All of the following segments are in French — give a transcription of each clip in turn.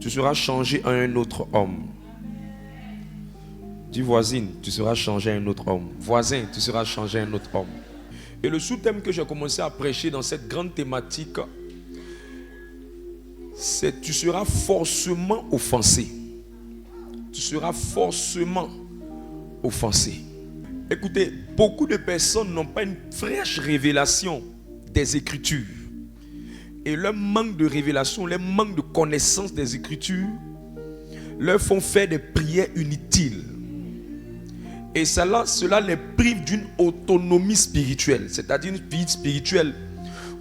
tu seras changé en un autre homme. Dis voisine, tu seras changé en un autre homme. Voisin, tu seras changé en un autre homme. Et le sous-thème que j'ai commencé à prêcher dans cette grande thématique, c'est tu seras forcément offensé. Tu seras forcément offensé. Écoutez, beaucoup de personnes n'ont pas une fraîche révélation des Écritures. Et leur manque de révélation, leur manque de connaissance des Écritures leur font faire des prières inutiles. Et cela les prive d'une autonomie spirituelle, c'est-à-dire une vie spirituelle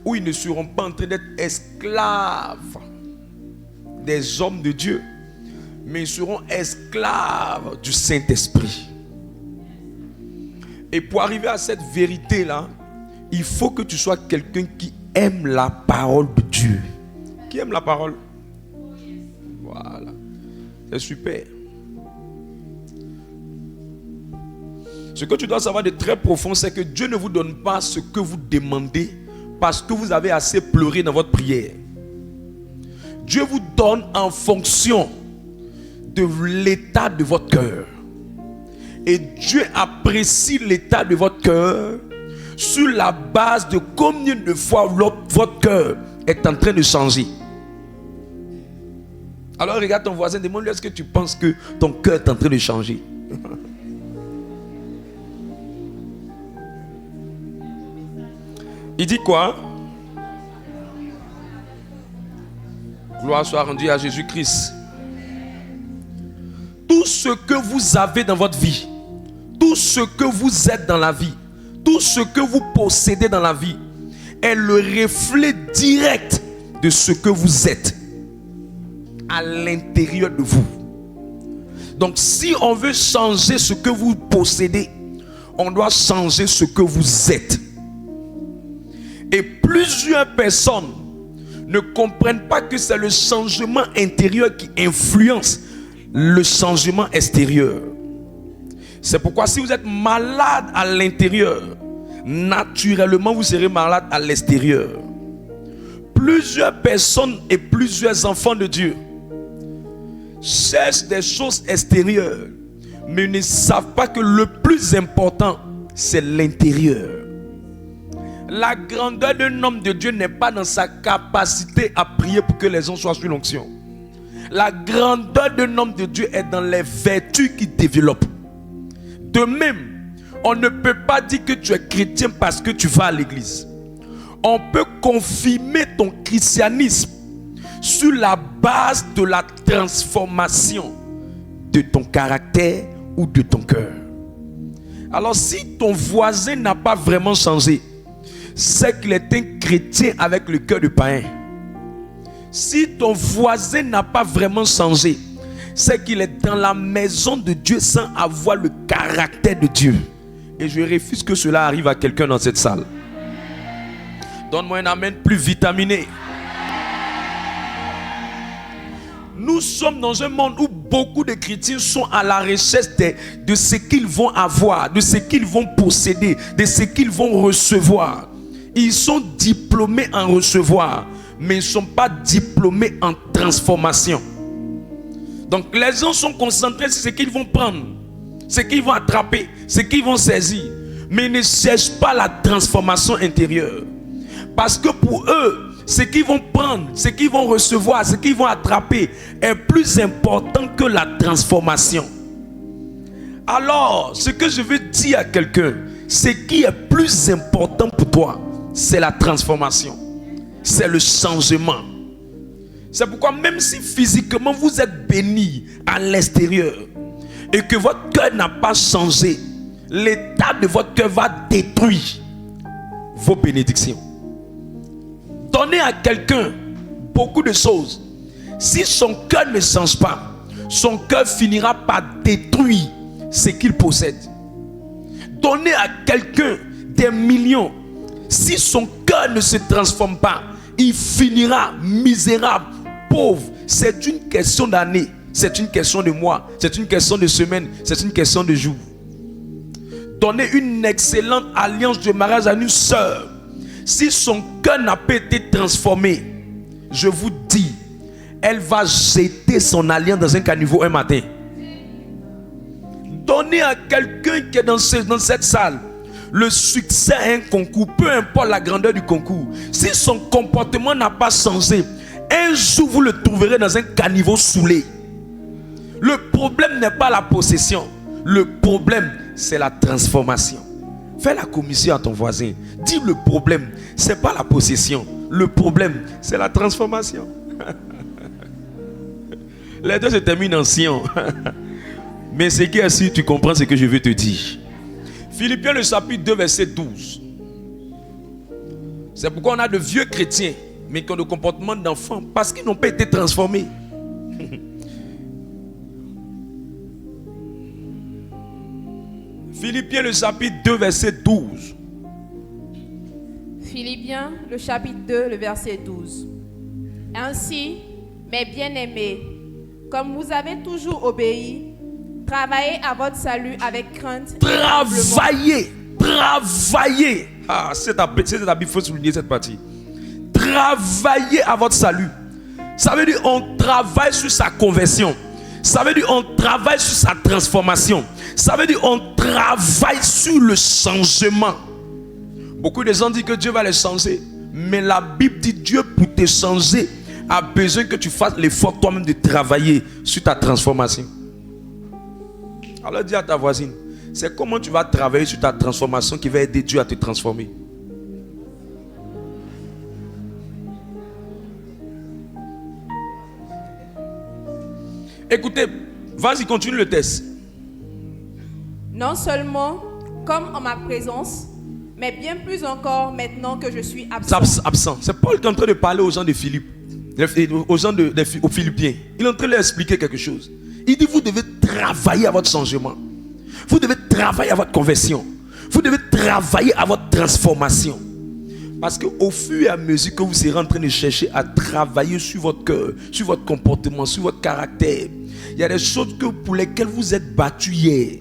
où ils ne seront pas en train d'être esclaves des hommes de Dieu, mais ils seront esclaves du Saint-Esprit. Et pour arriver à cette vérité-là, il faut que tu sois quelqu'un qui aime la parole de Dieu. Qui aime la parole? Voilà. C'est super. Ce que tu dois savoir de très profond, c'est que Dieu ne vous donne pas ce que vous demandez parce que vous avez assez pleuré dans votre prière. Dieu vous donne en fonction de l'état de votre cœur. Et Dieu apprécie l'état de votre cœur sur la base de combien de fois votre cœur est en train de changer. Alors regarde ton voisin, demande-lui est-ce que tu penses que ton cœur est en train de changer. Il dit quoi? Gloire soit rendue à Jésus-Christ. Tout ce que vous avez dans votre vie, tout ce que vous êtes dans la vie, tout ce que vous possédez dans la vie est le reflet direct de ce que vous êtes à l'intérieur de vous. Donc si on veut changer ce que vous possédez, on doit changer ce que vous êtes. Et plusieurs personnes ne comprennent pas que c'est le changement intérieur qui influence le changement extérieur. C'est pourquoi si vous êtes malade à l'intérieur, naturellement vous serez malade à l'extérieur. Plusieurs personnes et plusieurs enfants de Dieu cherchent des choses extérieures, mais ils ne savent pas que le plus important, c'est l'intérieur. La grandeur d'un homme de Dieu n'est pas dans sa capacité à prier pour que les gens soient sous l'onction. La grandeur d'un homme de Dieu est dans les vertus qu'il développe. De même, on ne peut pas dire que tu es chrétien parce que tu vas à l'église. On peut confirmer ton christianisme sur la base de la transformation de ton caractère ou de ton cœur. Alors si ton voisin n'a pas vraiment changé, c'est qu'il est un chrétien avec le cœur de païen. Si ton voisin n'a pas vraiment changé, c'est qu'il est dans la maison de Dieu sans avoir le caractère de Dieu. Et je refuse que cela arrive à quelqu'un dans cette salle. Donne-moi un amen plus vitaminé. Nous sommes dans un monde où beaucoup de chrétiens sont à la recherche de ce qu'ils vont avoir, de ce qu'ils vont posséder, de ce qu'ils vont recevoir. Ils sont diplômés en recevoir, mais ils ne sont pas diplômés en transformation. Donc les gens sont concentrés sur ce qu'ils vont prendre, ce qu'ils vont attraper, ce qu'ils vont saisir, mais ils ne cherchent pas la transformation intérieure. Parce que pour eux, ce qu'ils vont prendre, ce qu'ils vont recevoir, ce qu'ils vont attraper est plus important que la transformation. Alors, ce que je veux dire à quelqu'un, ce qui est plus important pour toi, c'est la transformation. C'est le changement. C'est pourquoi même si physiquement vous êtes béni à l'extérieur et que votre cœur n'a pas changé, l'état de votre cœur va détruire vos bénédictions. Donnez à quelqu'un beaucoup de choses. Si son cœur ne change pas, son cœur finira par détruire ce qu'il possède. Donnez à quelqu'un des millions. Si son cœur ne se transforme pas, il finira misérable, pauvre. C'est une question d'année, c'est une question de mois, c'est une question de semaine, c'est une question de jours. Donnez une excellente alliance de mariage à une sœur. Si son cœur n'a pas été transformé, je vous dis, elle va jeter son alliance dans un caniveau un matin. Donnez à quelqu'un qui est dans cette salle le succès à un concours, peu importe la grandeur du concours. Si son comportement n'a pas changé, un jour vous le trouverez dans un caniveau saoulé. Le problème n'est pas la possession. Le problème, c'est la transformation. Fais la commission à ton voisin. Dis le problème, c'est pas la possession. Le problème, c'est la transformation. Les deux se terminent en Sion. Mais ce qui est sûr, tu comprends ce que je veux te dire. Philippiens le chapitre 2 verset 12. C'est pourquoi on a de vieux chrétiens mais qui ont le comportement d'enfants parce qu'ils n'ont pas été transformés. Philippiens le chapitre 2 verset 12. Philippiens le chapitre 2 le verset 12. Ainsi, mes bien-aimés, comme vous avez toujours obéi, travaillez à votre salut avec crainte. Travaillez. Ah, c'est ta Bible, il faut souligner cette partie. Travaillez à votre salut. Ça veut dire on travaille sur sa conversion. Ça veut dire on travaille sur sa transformation. Ça veut dire on travaille sur le changement. Beaucoup de gens disent que Dieu va les changer. Mais la Bible dit Dieu pour te changer a besoin que tu fasses l'effort toi-même de travailler sur ta transformation. Alors dis à ta voisine, c'est comment tu vas travailler sur ta transformation qui va aider Dieu à te transformer. Écoutez, vas-y, continue le test. Non seulement comme en ma présence, mais bien plus encore maintenant que je suis absent. C'est Paul qui est en train de parler aux gens de Philippe, aux gens aux Philippiens. Il est en train de leur expliquer quelque chose. Il dit, vous devez travailler à votre changement. Vous devez travailler à votre conversion. Vous devez travailler à votre transformation. Parce qu'au fur et à mesure que vous serez en train de chercher à travailler sur votre cœur, sur votre comportement, sur votre caractère, il y a des choses pour lesquelles vous êtes battu hier.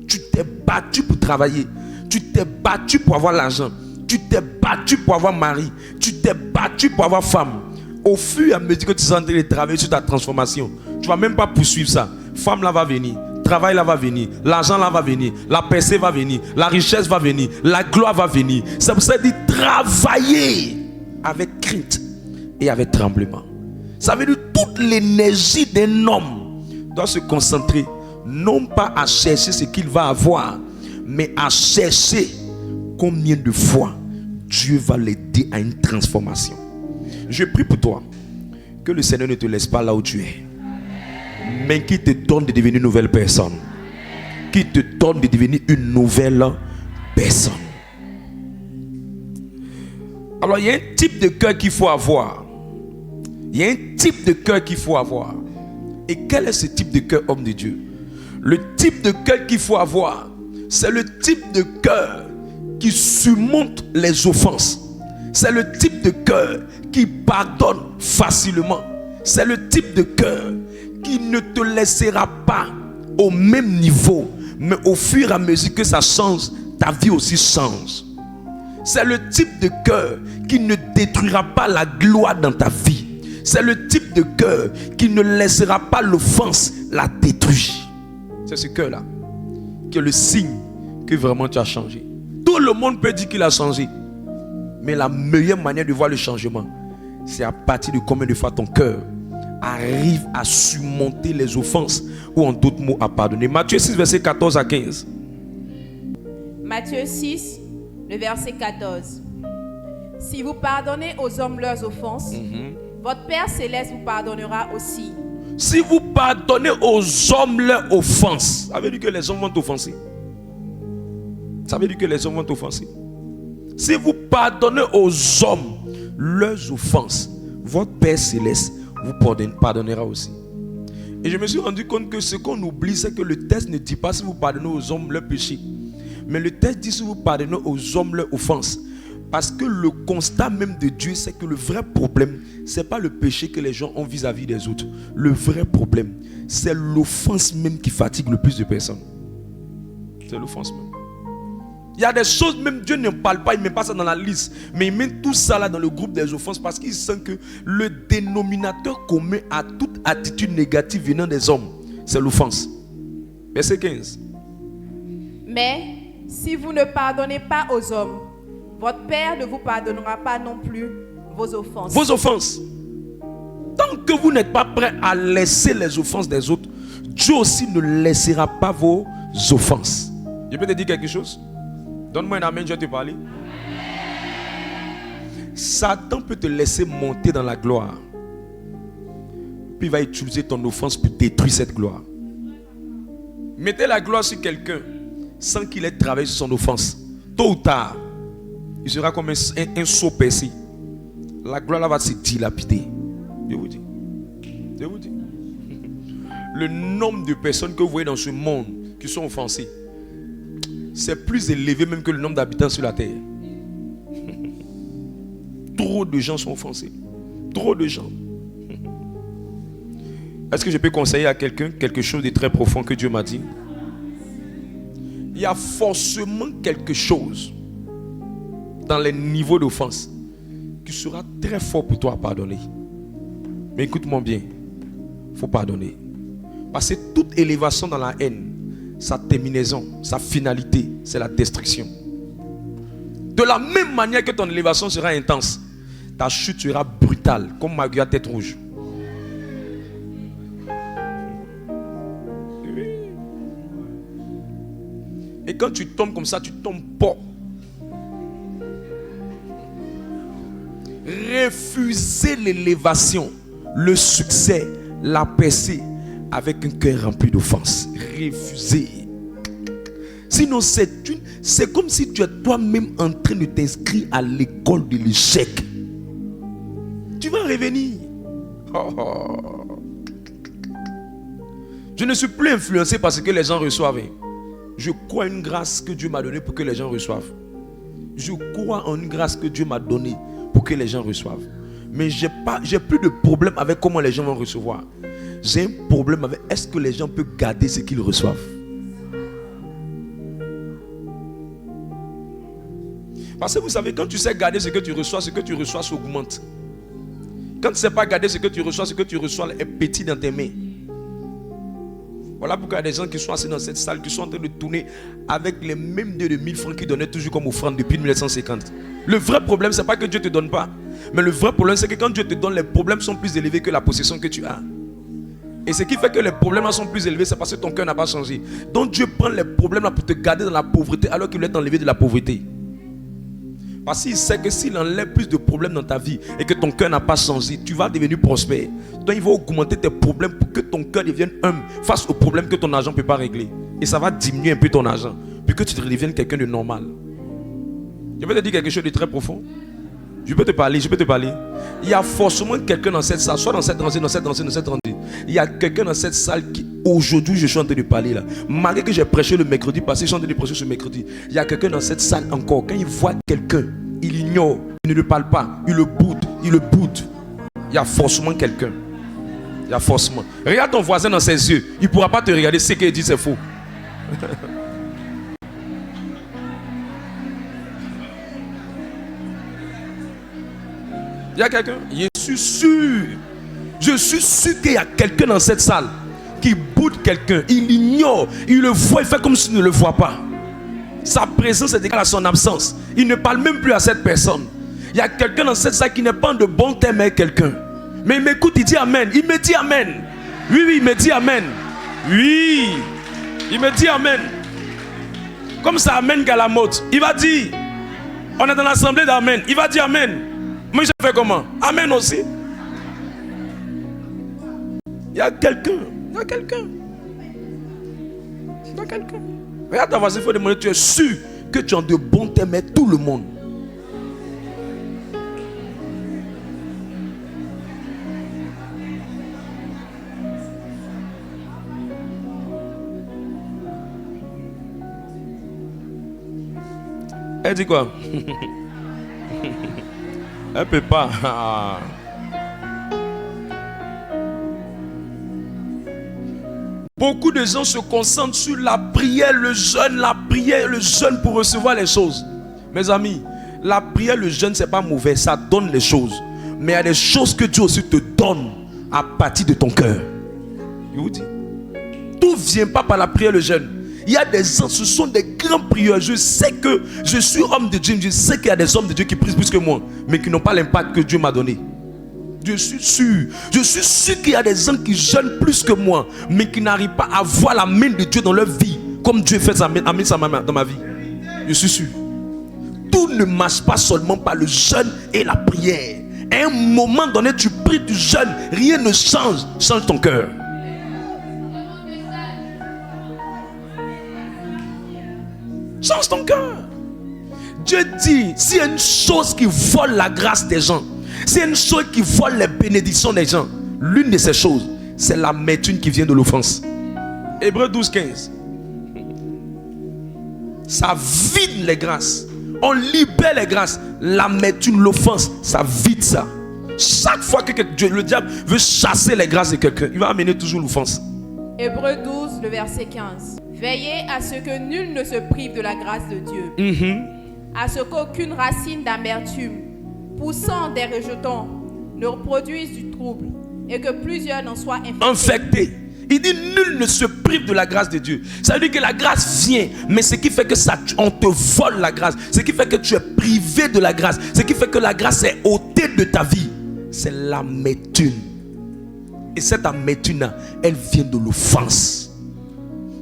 Tu t'es battu pour travailler. Tu t'es battu pour avoir l'argent. Tu t'es battu pour avoir mari. Tu t'es battu pour avoir femme. Au fur et à mesure que tu es en train de travailler sur ta transformation, tu ne vas même pas poursuivre ça. Femme là va venir. Travail là va venir, l'argent là va venir, la percée va venir, la richesse va venir, la gloire va venir. C'est pour ça qu'il dit travailler avec crainte et avec tremblement. Ça veut dire toute l'énergie d'un homme doit se concentrer non pas à chercher ce qu'il va avoir, mais à chercher combien de fois Dieu va l'aider à une transformation. Je prie pour toi que le Seigneur ne te laisse pas là où tu es, mais qui te donne de devenir une nouvelle personne. Qui te donne de devenir une nouvelle personne. Alors il y a un type de cœur qu'il faut avoir. Il y a un type de cœur qu'il faut avoir. Et quel est ce type de cœur, homme de Dieu? Le type de cœur qu'il faut avoir, c'est le type de cœur qui surmonte les offenses. C'est le type de cœur qui pardonne facilement. C'est le type de cœur qui ne te laissera pas au même niveau, mais au fur et à mesure que ça change, ta vie aussi change. C'est le type de cœur qui ne détruira pas la gloire dans ta vie. C'est le type de cœur qui ne laissera pas l'offense la détruire. C'est ce cœur-là qui est le signe que vraiment tu as changé. Tout le monde peut dire qu'il a changé, mais la meilleure manière de voir le changement, c'est à partir de combien de fois ton cœur arrive à surmonter les offenses, ou en d'autres mots à pardonner. Matthieu 6 verset 14 à 15. Matthieu 6 le verset 14. Si vous pardonnez aux hommes leurs offenses, votre Père Céleste vous pardonnera aussi. Si vous pardonnez aux hommes leurs offenses, ça veut dire que les hommes vont t'offenser. Ça veut dire que les hommes vont t'offenser. Si vous pardonnez aux hommes leurs offenses, votre Père Céleste vous pardonnera aussi. Et je me suis rendu compte que ce qu'on oublie, c'est que le texte ne dit pas si vous pardonnez aux hommes leurs péchés, mais le texte dit si vous pardonnez aux hommes leurs offenses. Parce que le constat même de Dieu, c'est que le vrai problème, ce n'est pas le péché que les gens ont vis-à-vis des autres. Le vrai problème, c'est l'offense même qui fatigue le plus de personnes. C'est l'offense même. Il y a des choses, même Dieu ne parle pas, il ne met pas ça dans la liste. Mais il met tout ça là dans le groupe des offenses parce qu'il sent que le dénominateur commun à toute attitude négative venant des hommes, c'est l'offense. Verset 15. Mais si vous ne pardonnez pas aux hommes, votre Père ne vous pardonnera pas non plus vos offenses. Vos offenses. Tant que vous n'êtes pas prêt à laisser les offenses des autres, Dieu aussi ne laissera pas vos offenses. Je peux te dire quelque chose? Donne-moi un amen, je vais te parler. Satan peut te laisser monter dans la gloire. Puis il va utiliser ton offense pour détruire cette gloire. Mettez la gloire sur quelqu'un sans qu'il ait travaillé sur son offense. Tôt ou tard, il sera comme un seau percé. La gloire là va se dilapider. Je vous dis. Je vous dis. Le nombre de personnes que vous voyez dans ce monde qui sont offensées, c'est plus élevé même que le nombre d'habitants sur la terre. Trop de gens sont offensés. Trop de gens. Est-ce que je peux conseiller à quelqu'un quelque chose de très profond que Dieu m'a dit? Il y a forcément quelque chose dans les niveaux d'offense qui sera très fort pour toi à pardonner. Mais écoute-moi bien, il faut pardonner. Parce que toute élévation dans la haine, sa terminaison, sa finalité, c'est la destruction. De la même manière que ton élévation sera intense, ta chute sera brutale, comme Maguire à tête rouge. Et quand tu tombes comme ça, tu tombes pas. Refusez l'élévation, le succès, la percée avec un cœur rempli d'offense. Refusez. Sinon, c'est comme si tu es toi-même en train de t'inscrire à l'école de l'échec. Tu vas revenir. Je ne suis plus influencé par ce que les gens reçoivent. Je crois en une grâce que Dieu m'a donnée pour que les gens reçoivent. Je crois en une grâce que Dieu m'a donnée pour que les gens reçoivent. Mais j'ai plus de problème avec comment les gens vont recevoir. J'ai un problème avec est-ce que les gens peuvent garder ce qu'ils reçoivent. Parce que vous savez, quand tu sais garder ce que tu reçois s'augmente. Quand tu ne sais pas garder ce que tu reçois est petit dans tes mains. Voilà pourquoi il y a des gens qui sont assis dans cette salle, qui sont en train de tourner avec les mêmes 2000 francs qu'ils donnaient toujours comme offrande depuis 1950. Le vrai problème, ce n'est pas que Dieu ne te donne pas. Mais le vrai problème, c'est que quand Dieu te donne, les problèmes sont plus élevés que la possession que tu as. Et ce qui fait que les problèmes sont plus élevés, c'est parce que ton cœur n'a pas changé. Donc Dieu prend les problèmes là pour te garder dans la pauvreté alors qu'il voulait t'enlever de la pauvreté. Parce qu'il sait que s'il enlève plus de problèmes dans ta vie et que ton cœur n'a pas changé, tu vas devenir prospère. Donc il va augmenter tes problèmes pour que ton cœur devienne humble face aux problèmes que ton argent ne peut pas régler. Et ça va diminuer un peu ton argent pour que tu deviennes quelqu'un de normal. Je peux te dire quelque chose de très profond. Je peux te parler. Il y a forcément quelqu'un dans cette salle, soit dans cette rangée. Il y a quelqu'un dans cette salle qui, aujourd'hui, je suis en train de parler là. Malgré que j'ai prêché le mercredi passé, je suis en train de prêcher ce mercredi. Il y a quelqu'un dans cette salle encore. Quand il voit quelqu'un, il ignore, il ne le parle pas, il le boude. Il y a forcément quelqu'un. Il y a forcément. Regarde ton voisin dans ses yeux. Il ne pourra pas te regarder. Ce qu'il dit, c'est faux. Il y a quelqu'un? Je suis sûr qu'il y a quelqu'un dans cette salle qui boude quelqu'un. Il l'ignore, il le voit, il fait comme s'il ne le voit pas. Sa présence est égale à son absence. Il ne parle même plus à cette personne. Il y a quelqu'un dans cette salle qui n'est pas en de bon terme avec quelqu'un. Mais il m'écoute, il dit Amen. Il me dit Amen. Oui, il me dit Amen. Oui, il me dit Amen. Comme ça, Amen Galamot. Il va dire, on est dans l'assemblée d'Amen. Il va dire Amen. Moi, je fais comment? Amen aussi. Il y a quelqu'un. Regarde ta voisine, il faut demander, tu es sûr que tu as de bons termes avec tout le monde. Elle dit quoi? Elle peut pas. Beaucoup de gens se concentrent sur la prière, le jeûne pour recevoir les choses. Mes amis, la prière, le jeûne, c'est pas mauvais, ça donne les choses. Mais il y a des choses que Dieu aussi te donne à partir de ton cœur. Je vous dis, tout ne vient pas par la prière, le jeûne. Il y a des gens, ce sont des grands prieurs. Je sais que je suis homme de Dieu. Je sais qu'il y a des hommes de Dieu qui prient plus que moi, mais qui n'ont pas l'impact que Dieu m'a donné. Je suis sûr qu'il y a des gens qui jeûnent plus que moi, mais qui n'arrivent pas à voir la main de Dieu dans leur vie, comme Dieu a mis sa main dans ma vie. Je suis sûr. Tout ne marche pas seulement par le jeûne et la prière. À un moment donné, tu pries, tu jeûnes, rien ne change. Change ton cœur. Change ton cœur. Dieu dit, s'il y a une chose qui vole la grâce des gens, s'il y a une chose qui vole les bénédictions des gens, l'une de ces choses, c'est l'amertume qui vient de l'offense. Hébreux 12, 15. Ça vide les grâces. On libère les grâces. L'amertume, l'offense, ça vide ça. Chaque fois que le diable veut chasser les grâces de quelqu'un, il va amener toujours l'offense. Hébreux 12, le verset 15. Veillez à ce que nul ne se prive de la grâce de Dieu. À ce qu'aucune racine d'amertume, poussant des rejetons, ne reproduise du trouble, et que plusieurs n'en soient infectés. Il dit nul ne se prive de la grâce de Dieu. Ça veut dire que la grâce vient, mais ce qui fait que on te vole la grâce, ce qui fait que tu es privé de la grâce, ce qui fait que la grâce est ôtée de ta vie, c'est l'amertume. Et cette amertume, elle vient de l'offense.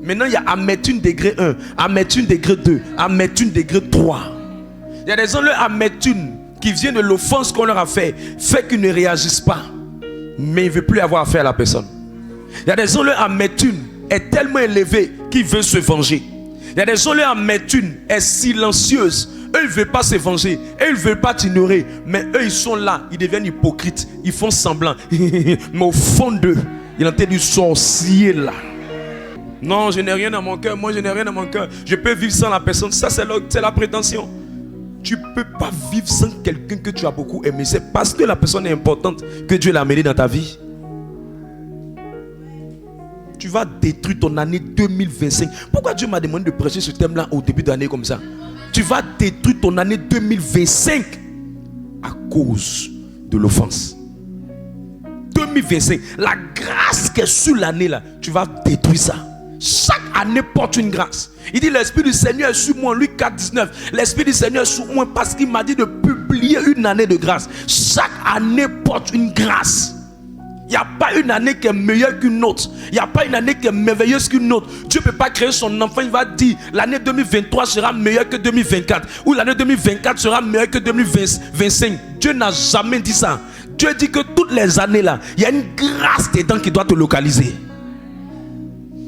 Maintenant, il y a amertume degré 1, amertume degré 2, amertume degré 3. Il y a des gens, leur amertume qui vient de l'offense qu'on leur a fait qu'ils ne réagissent pas. Mais il ne veut plus avoir affaire à la personne. Il y a des gens, leur amertume est tellement élevée qu'ils veulent se venger. Il y a des gens, leur amertume est silencieuse. Eux, ils ne veulent pas se venger. Et ils ne veulent pas t'ignorer. Mais eux, ils sont là. Ils deviennent hypocrites. Ils font semblant. Mais au fond d'eux, il y a du sorcier là. Non, je n'ai rien dans mon cœur. Moi, je n'ai rien dans mon cœur. Je peux vivre sans la personne. Ça, c'est la prétention. Tu ne peux pas vivre sans quelqu'un que tu as beaucoup aimé. C'est parce que la personne est importante que Dieu l'a amené dans ta vie. Tu vas détruire ton année 2025. Pourquoi Dieu m'a demandé de prêcher ce thème-là au début d'année comme ça? Tu vas détruire ton année 2025 à cause de l'offense. 2025, la grâce qui est sur l'année là, tu vas détruire ça. Chaque année porte une grâce. Il dit l'Esprit du Seigneur est sur moi. Luc 4, 19. L'Esprit du Seigneur est sur moi parce qu'il m'a dit de publier une année de grâce. Chaque année porte une grâce. Il n'y a pas une année qui est meilleure qu'une autre. Il n'y a pas une année qui est merveilleuse qu'une autre. Dieu ne peut pas créer son enfant. Il va dire l'année 2023 sera meilleure que 2024. Ou l'année 2024 sera meilleure que 2025. Dieu n'a jamais dit ça. Dieu dit que toutes les années là, il y a une grâce dedans qui doit te localiser.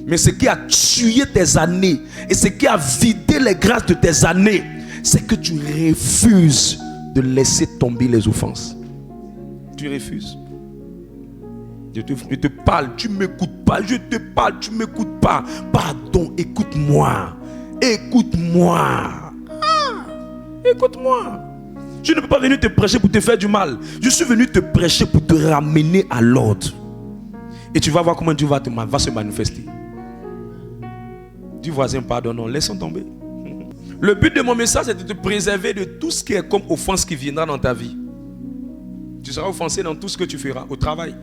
Mais ce qui a tué tes années et ce qui a vidé les grâces de tes années, c'est que tu refuses de laisser tomber les offenses. Tu refuses. Je te parle, tu ne m'écoutes pas. Je te parle, tu ne m'écoutes pas. Pardon, écoute-moi. Écoute-moi. Écoute-moi. Je ne peux pas venir te prêcher pour te faire du mal. Je suis venu te prêcher pour te ramener à l'ordre. Et tu vas voir comment Dieu va se manifester. Dis voisin, pardon, non, laissons tomber. Le but de mon message est de te préserver de tout ce qui est comme offense qui viendra dans ta vie. Tu seras offensé dans tout ce que tu feras, au travail,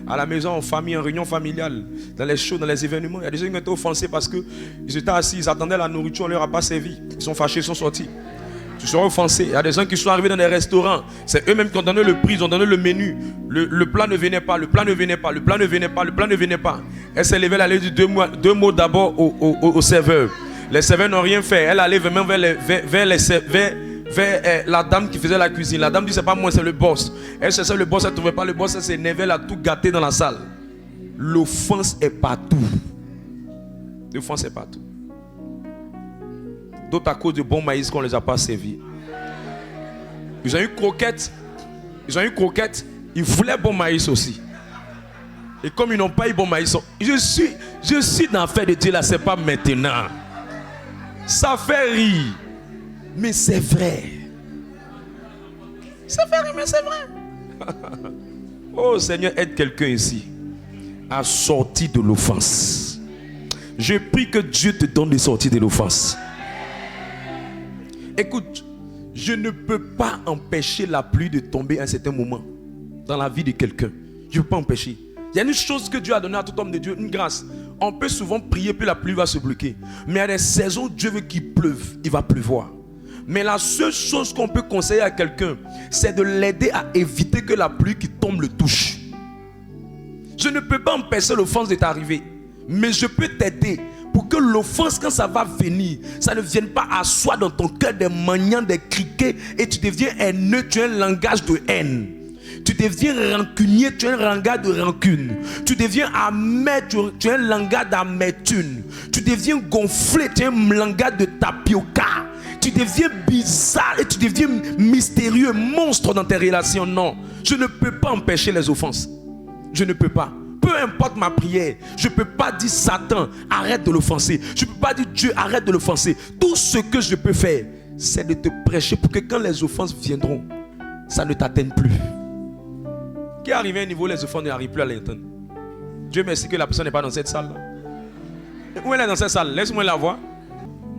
à la maison, en famille, en réunion familiale, dans les shows, dans les événements. Il y a des gens qui ont été offensés parce qu'ils étaient assis, ils attendaient la nourriture, on ne leur a pas servi. Ils sont fâchés, ils sont sortis. Tu seras offensé. Il y a des gens qui sont arrivés dans des restaurants. C'est eux-mêmes qui ont donné le prix, ils ont donné le menu. Le plat ne venait pas, le plat ne venait pas, le plat ne venait pas, le plat ne venait pas. Elle s'est levée, elle allait dire deux mots d'abord au serveur. Les serveurs n'ont rien fait. Elle allait même vers la dame qui faisait la cuisine. La dame dit c'est pas moi, c'est le boss. Elle cherchait le boss, elle ne trouvait pas le boss, elle s'est énervée, elle a tout gâté dans la salle. L'offense est partout. L'offense est partout. D'autres à cause de bon maïs qu'on ne les a pas servis. Ils ont eu croquettes. Ils voulaient bon maïs aussi. Et comme ils n'ont pas eu bon maïs, je suis dans l'affaire de Dieu là, c'est pas maintenant. Ça fait rire. Mais c'est vrai. Ça fait rire, mais c'est vrai. Oh Seigneur, aide quelqu'un ici à sortir de l'offense. Je prie que Dieu te donne de sortir de l'offense. Écoute, je ne peux pas empêcher la pluie de tomber à un certain moment dans la vie de quelqu'un. Je ne peux pas empêcher. Il y a une chose que Dieu a donnée à tout homme de Dieu, une grâce. On peut souvent prier puis la pluie va se bloquer. Mais il y a des saisons où Dieu veut qu'il pleuve, il va pleuvoir. Mais la seule chose qu'on peut conseiller à quelqu'un, c'est de l'aider à éviter que la pluie qui tombe le touche. Je ne peux pas empêcher l'offense de t'arriver, mais je peux t'aider pour que l'offense, quand ça va venir, ça ne vienne pas asseoir dans ton cœur des maniants, des criquets, et tu deviens haineux, tu as un langage de haine. Tu deviens rancunier, tu as un langage de rancune. Tu deviens amer, tu as un langage d'amertume. Tu deviens gonflé, tu as un langage de tapioca. Tu deviens bizarre et tu deviens mystérieux, monstre dans tes relations. Non, je ne peux pas empêcher les offenses. Je ne peux pas. Peu importe ma prière, je ne peux pas dire Satan, arrête de l'offenser. Je ne peux pas dire Dieu, arrête de l'offenser. Tout ce que je peux faire, c'est de te prêcher pour que quand les offenses viendront, ça ne t'atteigne plus. Qui est arrivé à un niveau où les offenses n'arrivent plus à l'entendre? Dieu merci que la personne n'est pas dans cette salle. Où elle est dans cette salle? Laisse-moi la voir.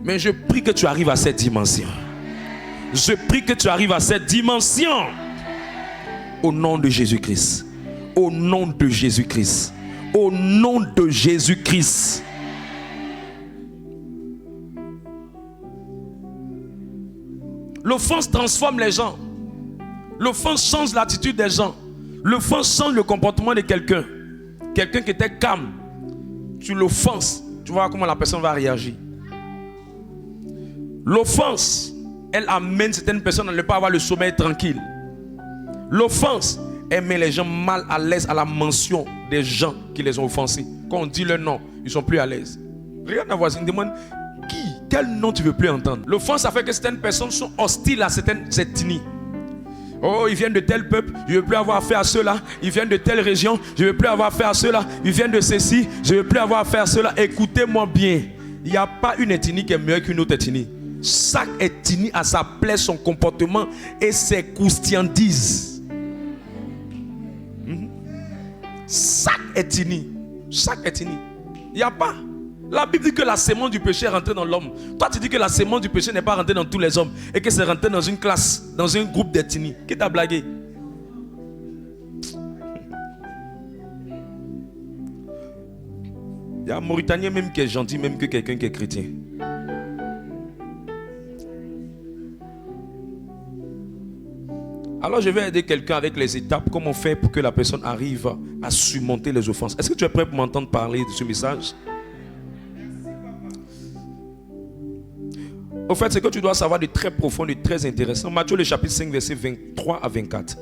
Mais je prie que tu arrives à cette dimension. Je prie que tu arrives à cette dimension. Au nom de Jésus-Christ. Au nom de Jésus-Christ. Au nom de Jésus-Christ. L'offense transforme les gens. L'offense change l'attitude des gens. L'offense change le comportement de quelqu'un. Quelqu'un qui était calme, tu l'offenses, tu vois comment la personne va réagir. L'offense, elle amène certaines personnes à ne pas avoir le sommeil tranquille. L'offense, elle met les gens mal à l'aise à la mention des gens qui les ont offensés. Quand on dit leur nom, ils sont plus à l'aise. Regarde la voisine, demande quel nom tu veux plus entendre. L'offense a fait que certaines personnes sont hostiles à cette ethnie. Oh, ils viennent de tel peuple, je ne veux plus avoir affaire à ceux-là. Ils viennent de telle région, je ne veux plus avoir affaire à ceux-là. Ils viennent de ceci, je ne veux plus avoir affaire à ceux-là. Écoutez-moi bien, il n'y a pas une ethnie qui est meilleure qu'une autre ethnie. Chaque ethnie a sa place, son comportement et ses coustiandises. Chaque ethnie, il n'y a pas. La Bible dit que la sémence du péché est rentrée dans l'homme. Toi, tu dis que la sémence du péché n'est pas rentrée dans tous les hommes et que c'est rentré dans une classe, dans un groupe d'ethnies. Qui t'a blagué? Il y a un Mauritanien même qui est gentil, même que quelqu'un qui est chrétien. Alors je vais aider quelqu'un avec les étapes, comment on fait pour que la personne arrive à surmonter les offenses. Est-ce que tu es prêt pour m'entendre parler de ce message? Au fait, ce que tu dois savoir de très profond, de très intéressant. Matthieu le chapitre 5, versets 23 à 24.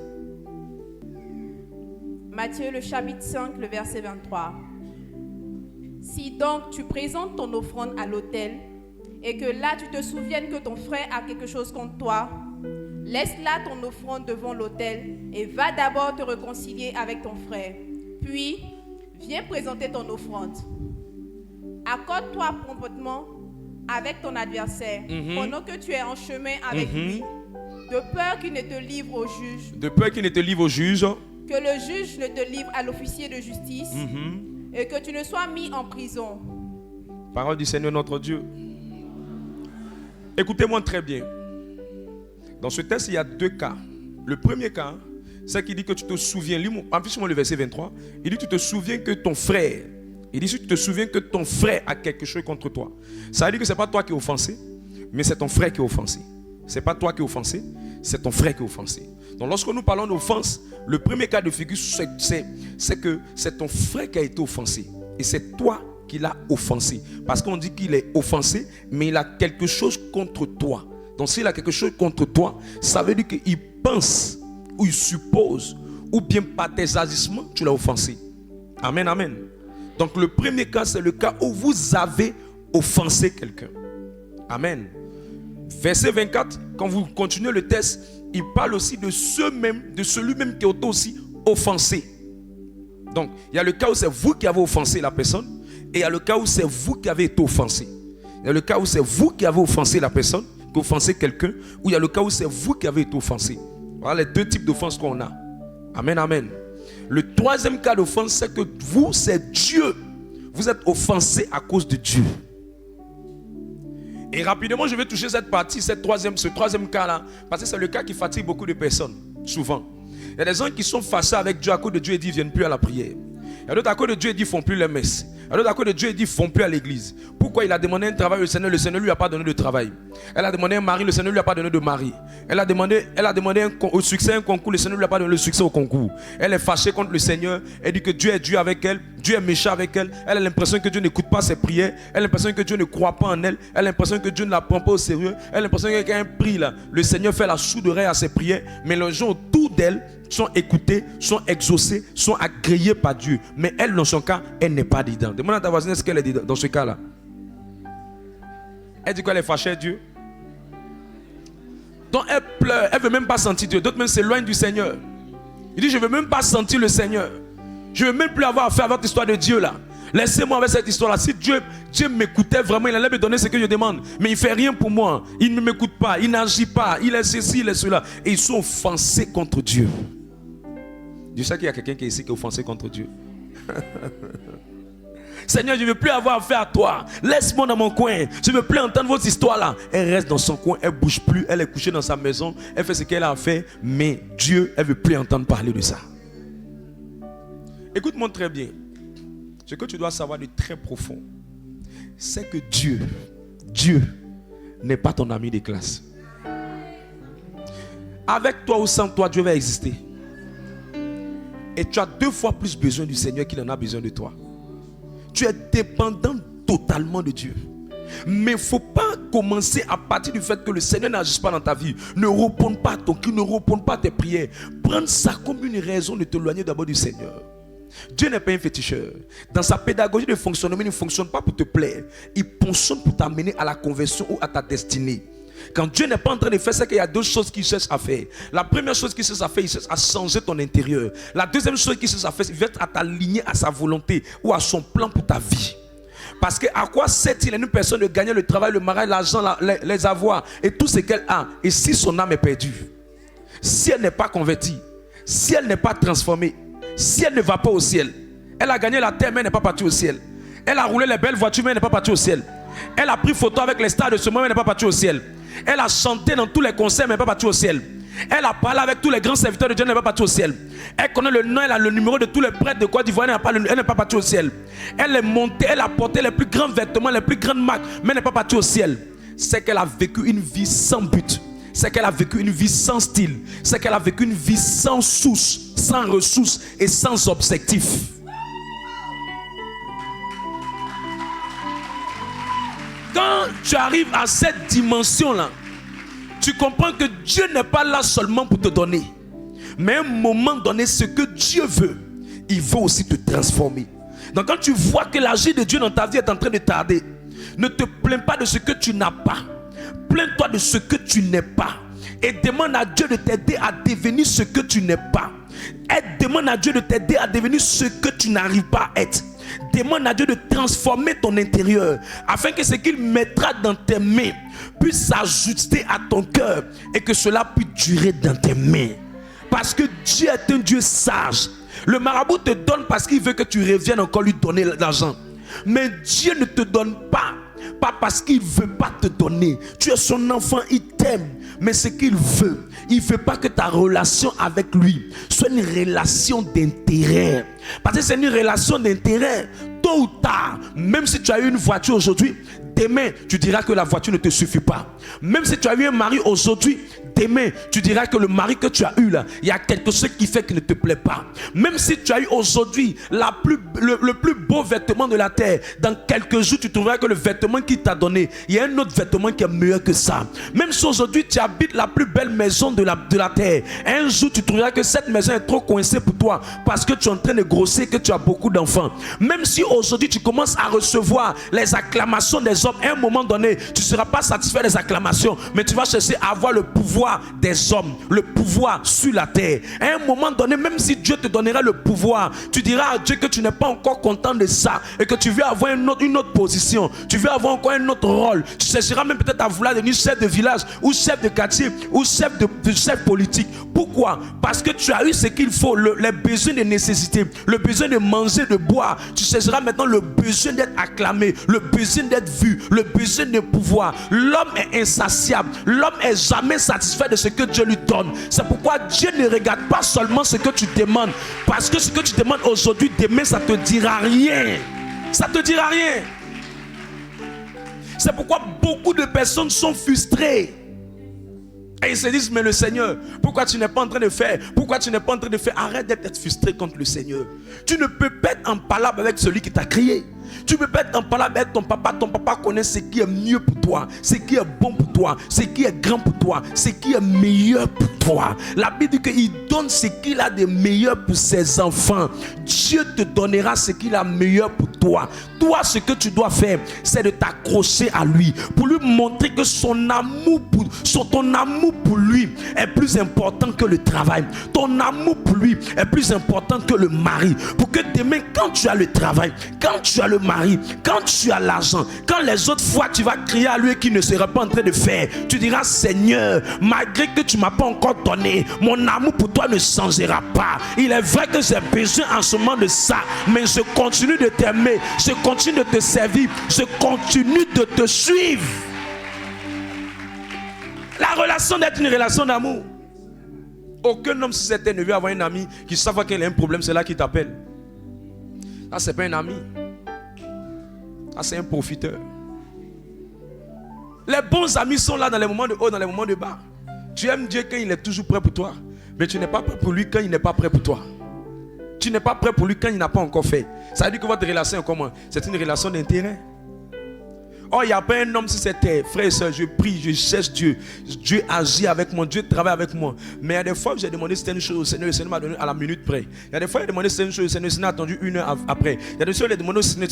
Matthieu le chapitre 5, le verset 23. Si donc tu présentes ton offrande à l'autel et que là tu te souviennes que ton frère a quelque chose contre toi, laisse là ton offrande devant l'autel et va d'abord te réconcilier avec ton frère. Puis, viens présenter ton offrande. Accorde-toi promptement avec ton adversaire, pendant que tu es en chemin avec lui, de peur qu'il ne te livre au juge. De peur qu'il ne te livre au juge. Que le juge ne te livre à l'officier de justice et que tu ne sois mis en prison. Parole du Seigneur notre Dieu. Écoutez-moi très bien. Dans ce texte, il y a deux cas. Le premier cas, c'est qu'il dit que tu te souviens. Affiche-moi le verset 23. Il dit que tu te souviens que ton frère. Il dit que tu te souviens que ton frère a quelque chose contre toi. Ça veut dire que ce n'est pas toi qui es offensé, mais c'est ton frère qui est offensé. Ce n'est pas toi qui es offensé, c'est ton frère qui est offensé. Donc lorsque nous parlons d'offense, le premier cas de figure, c'est que c'est ton frère qui a été offensé. Et c'est toi qui l'as offensé. Parce qu'on dit qu'il est offensé, mais il a quelque chose contre toi. Donc s'il a quelque chose contre toi, ça veut dire qu'il pense, ou il suppose, ou bien par tes agissements, tu l'as offensé. Amen, amen. Donc le premier cas, c'est le cas où vous avez offensé quelqu'un. Amen. Verset 24, quand vous continuez le texte, il parle aussi de celui-même qui est aussi offensé. Donc, il y a le cas où c'est vous qui avez offensé la personne, et il y a le cas où c'est vous qui avez été offensé. Il y a le cas où c'est vous qui avez offensé la personne, qui offensé quelqu'un, ou il y a le cas où c'est vous qui avez été offensé. Voilà les deux types d'offenses qu'on a. Amen, amen. Le troisième cas d'offense, c'est que vous, c'est Dieu. Vous êtes offensé à cause de Dieu. Et rapidement, je vais toucher cette partie, ce troisième cas-là, parce que c'est le cas qui fatigue beaucoup de personnes, souvent. Il y a des gens qui sont fâchés avec Dieu à cause de Dieu et disent, ils ne viennent plus à la prière. Il y a d'autres à cause de Dieu et disent, ils ne font plus les messes. Il y a d'autres à cause de Dieu et disent, ils ne font plus à l'église. Pourquoi? Il a demandé un travail au Seigneur, le Seigneur ne lui a pas donné de travail. Elle a demandé un mari, le Seigneur ne lui a pas donné de mari. Elle a demandé au succès un concours, le Seigneur ne lui a pas donné le succès au concours. Elle est fâchée contre le Seigneur, elle dit que Dieu est Dieu avec elle, Dieu est méchant avec elle. Elle a l'impression que Dieu n'écoute pas ses prières, elle a l'impression que Dieu ne croit pas en elle, elle a l'impression que Dieu ne la prend pas au sérieux, elle a l'impression qu'il y a un prix là. Le Seigneur fait la sourde oreille à ses prières, mais les gens autour d'elle sont écoutés, sont exaucés, sont agréés par Dieu. Mais elle, dans son cas, elle n'est pas dedans. Demande à ta voisine ce qu'elle est dedans dans ce cas-là. Elle dit qu'elle est fâchée Dieu. Donc elle pleure, elle ne veut même pas sentir Dieu. D'autres même s'éloignent du Seigneur. Il dit, je ne veux même pas sentir le Seigneur. Je ne veux même plus avoir affaire avec l'histoire de Dieu là. Laissez-moi avec cette histoire-là. Si Dieu m'écoutait vraiment, il allait me donner ce que je demande. Mais il ne fait rien pour moi. Il ne m'écoute pas, il n'agit pas, il est ceci, il est cela. Et ils sont offensés contre Dieu. Je sais qu'il y a quelqu'un qui est ici qui est offensé contre Dieu. Seigneur, je ne veux plus avoir affaire à toi. Laisse-moi dans mon coin. Je ne veux plus entendre votre histoire là. Elle reste dans son coin, elle ne bouge plus. Elle est couchée dans sa maison. Elle fait ce qu'elle a à faire. Mais Dieu, elle ne veut plus entendre parler de ça. Écoute-moi très bien. Ce que tu dois savoir de très profond, c'est que Dieu n'est pas ton ami de classe. Avec toi ou sans toi, Dieu va exister. Et tu as 2 fois plus besoin du Seigneur qu'il en a besoin de toi. Tu es dépendant totalement de Dieu. Mais il ne faut pas commencer à partir du fait que le Seigneur n'agisse pas dans ta vie. Ne réponds pas à ton cri, ne réponds pas à tes prières. Prends ça comme une raison de t'éloigner d'abord du Seigneur. Dieu n'est pas un féticheur. Dans sa pédagogie de fonctionnement, il ne fonctionne pas pour te plaire. Il fonctionne pour t'amener à la conversion ou à ta destinée. Quand Dieu n'est pas en train de faire, c'est qu'il y a 2 choses qu'il cherche à faire. La première chose qu'il cherche à faire, il cherche à changer ton intérieur. La deuxième chose qu'il cherche à faire, il veut être à t'aligner à sa volonté ou à son plan pour ta vie. Parce que à quoi sert-il à une personne de gagner le travail, le mariage, l'argent, les avoirs et tout ce qu'elle a, et si son âme est perdue? Si elle n'est pas convertie, si elle n'est pas transformée, si elle ne va pas au ciel, elle a gagné la terre mais elle n'est pas partie au ciel. Elle a roulé les belles voitures mais elle n'est pas partie au ciel. Elle a pris photo avec les stars de ce moment mais elle n'est pas partie au ciel. Elle a chanté dans tous les concerts mais elle n'est pas partie au ciel. Elle a parlé avec tous les grands serviteurs de Dieu, elle n'est pas partie au ciel. Elle connaît le nom, elle a le numéro de tous les prêtres de Côte d'Ivoire, elle n'est pas partie au ciel. Elle est montée, elle a porté les plus grands vêtements, les plus grandes marques, mais elle n'est pas partie au ciel. C'est qu'elle a vécu une vie sans but. C'est qu'elle a vécu une vie sans style. C'est qu'elle a vécu une vie sans source, sans ressources et sans objectif. Quand tu arrives à cette dimension-là, tu comprends que Dieu n'est pas là seulement pour te donner. Mais à un moment donné, ce que Dieu veut, il veut aussi te transformer. Donc quand tu vois que l'agir de Dieu dans ta vie est en train de tarder, ne te plains pas de ce que tu n'as pas. Plains-toi de ce que tu n'es pas. Et demande à Dieu de t'aider à devenir ce que tu n'es pas. Demande à Dieu de t'aider à devenir ce que tu n'arrives pas à être. Demande à Dieu de transformer ton intérieur afin que ce qu'il mettra dans tes mains puisse s'ajuster à ton cœur et que cela puisse durer dans tes mains. Parce que Dieu est un Dieu sage. Le marabout te donne parce qu'il veut que tu reviennes encore lui donner l'argent. Mais Dieu ne te donne pas parce qu'il ne veut pas te donner. Tu es son enfant, il t'aime. Mais ce qu'il veut, il ne veut pas que ta relation avec lui soit une relation d'intérêt. Parce que c'est une relation d'intérêt. Tôt ou tard, même si tu as eu une voiture aujourd'hui, demain, tu diras que la voiture ne te suffit pas. Même si tu as eu un mari aujourd'hui, demain, tu diras que le mari que tu as eu là, il y a quelque chose qui fait qu'il ne te plaît pas. Même si tu as eu aujourd'hui le plus beau vêtement de la terre, dans quelques jours, tu trouveras que le vêtement qu'il t'a donné, il y a un autre vêtement qui est meilleur que ça. Même si aujourd'hui, tu habites la plus belle maison de la terre, un jour, tu trouveras que cette maison est trop coincée pour toi parce que tu es en train de grossir, que tu as beaucoup d'enfants. Même si aujourd'hui, tu commences à recevoir les acclamations des hommes, hommes. À un moment donné, tu ne seras pas satisfait des acclamations, mais tu vas chercher à avoir le pouvoir des hommes, le pouvoir sur la terre. À un moment donné, même si Dieu te donnera le pouvoir, tu diras à Dieu que tu n'es pas encore content de ça et que tu veux avoir une autre position, tu veux avoir encore un autre rôle. Tu chercheras même peut-être à vouloir devenir chef de village ou chef de quartier ou chef politique. Pourquoi? Parce que tu as eu ce qu'il faut, les besoins de nécessité, le besoin de manger, de boire. Tu chercheras maintenant le besoin d'être acclamé, le besoin d'être vu, le besoin de pouvoir. L'homme est insatiable, l'homme est jamais satisfait de ce que Dieu lui donne. C'est pourquoi Dieu ne regarde pas seulement ce que tu demandes, parce que ce que tu demandes aujourd'hui, demain ça te dira rien. Ça te dira rien. C'est pourquoi beaucoup de personnes sont frustrées. Et ils se disent, mais le Seigneur, pourquoi tu n'es pas en train de faire? Pourquoi tu n'es pas en train de faire? Arrête d'être frustré contre le Seigneur. Tu ne peux pas être en palabre avec celui qui t'a créé. Tu ne peux pas être en palabre avec ton papa. Ton papa connaît ce qui est mieux pour toi, ce qui est bon pour toi, ce qui est grand pour toi, ce qui est meilleur pour toi. La Bible dit qu'il donne ce qu'il a de meilleur pour ses enfants. Dieu te donnera ce qu'il a de meilleur pour toi. Toi, ce que tu dois faire, c'est de t'accrocher à lui, pour lui montrer que ton amour pour lui est plus important que le travail. Ton amour pour lui est plus important que le mari. Pour que demain, quand tu as le travail, quand tu as le mari, quand tu as l'argent, quand les autres fois tu vas crier à lui qu'il ne sera pas en train de faire, tu diras, Seigneur, malgré que tu ne m'as pas encore donné, mon amour pour toi ne changera pas. Il est vrai que j'ai besoin en ce moment de ça, mais je continue de t'aimer, je continue de te servir, je continue de te suivre. La relation d'être une relation d'amour. Aucun homme, si c'était ne veut avoir un ami qui savent qu'il a un problème, c'est là qu'il t'appelle. Là, c'est pas un ami. Là, c'est un profiteur. Les bons amis sont là dans les moments de haut, dans les moments de bas. Tu aimes Dieu quand il est toujours prêt pour toi, mais tu n'es pas prêt pour lui quand il n'est pas prêt pour toi. Tu n'es pas prêt pour lui quand il n'a pas encore fait. Ça veut dire que votre relation est comment? C'est une relation d'intérêt. Oh, il n'y a pas un homme, si c'était frère et soeur, je prie, je cherche Dieu. Dieu agit avec moi, Dieu travaille avec moi. Mais il y a des fois que j'ai demandé certaines choses au Seigneur, le Seigneur m'a donné à la minute près. Il y a des fois, il a demandé certaines choses, le Seigneur a attendu 1 heure après. Il y a des fois, il a demandé au Seigneur,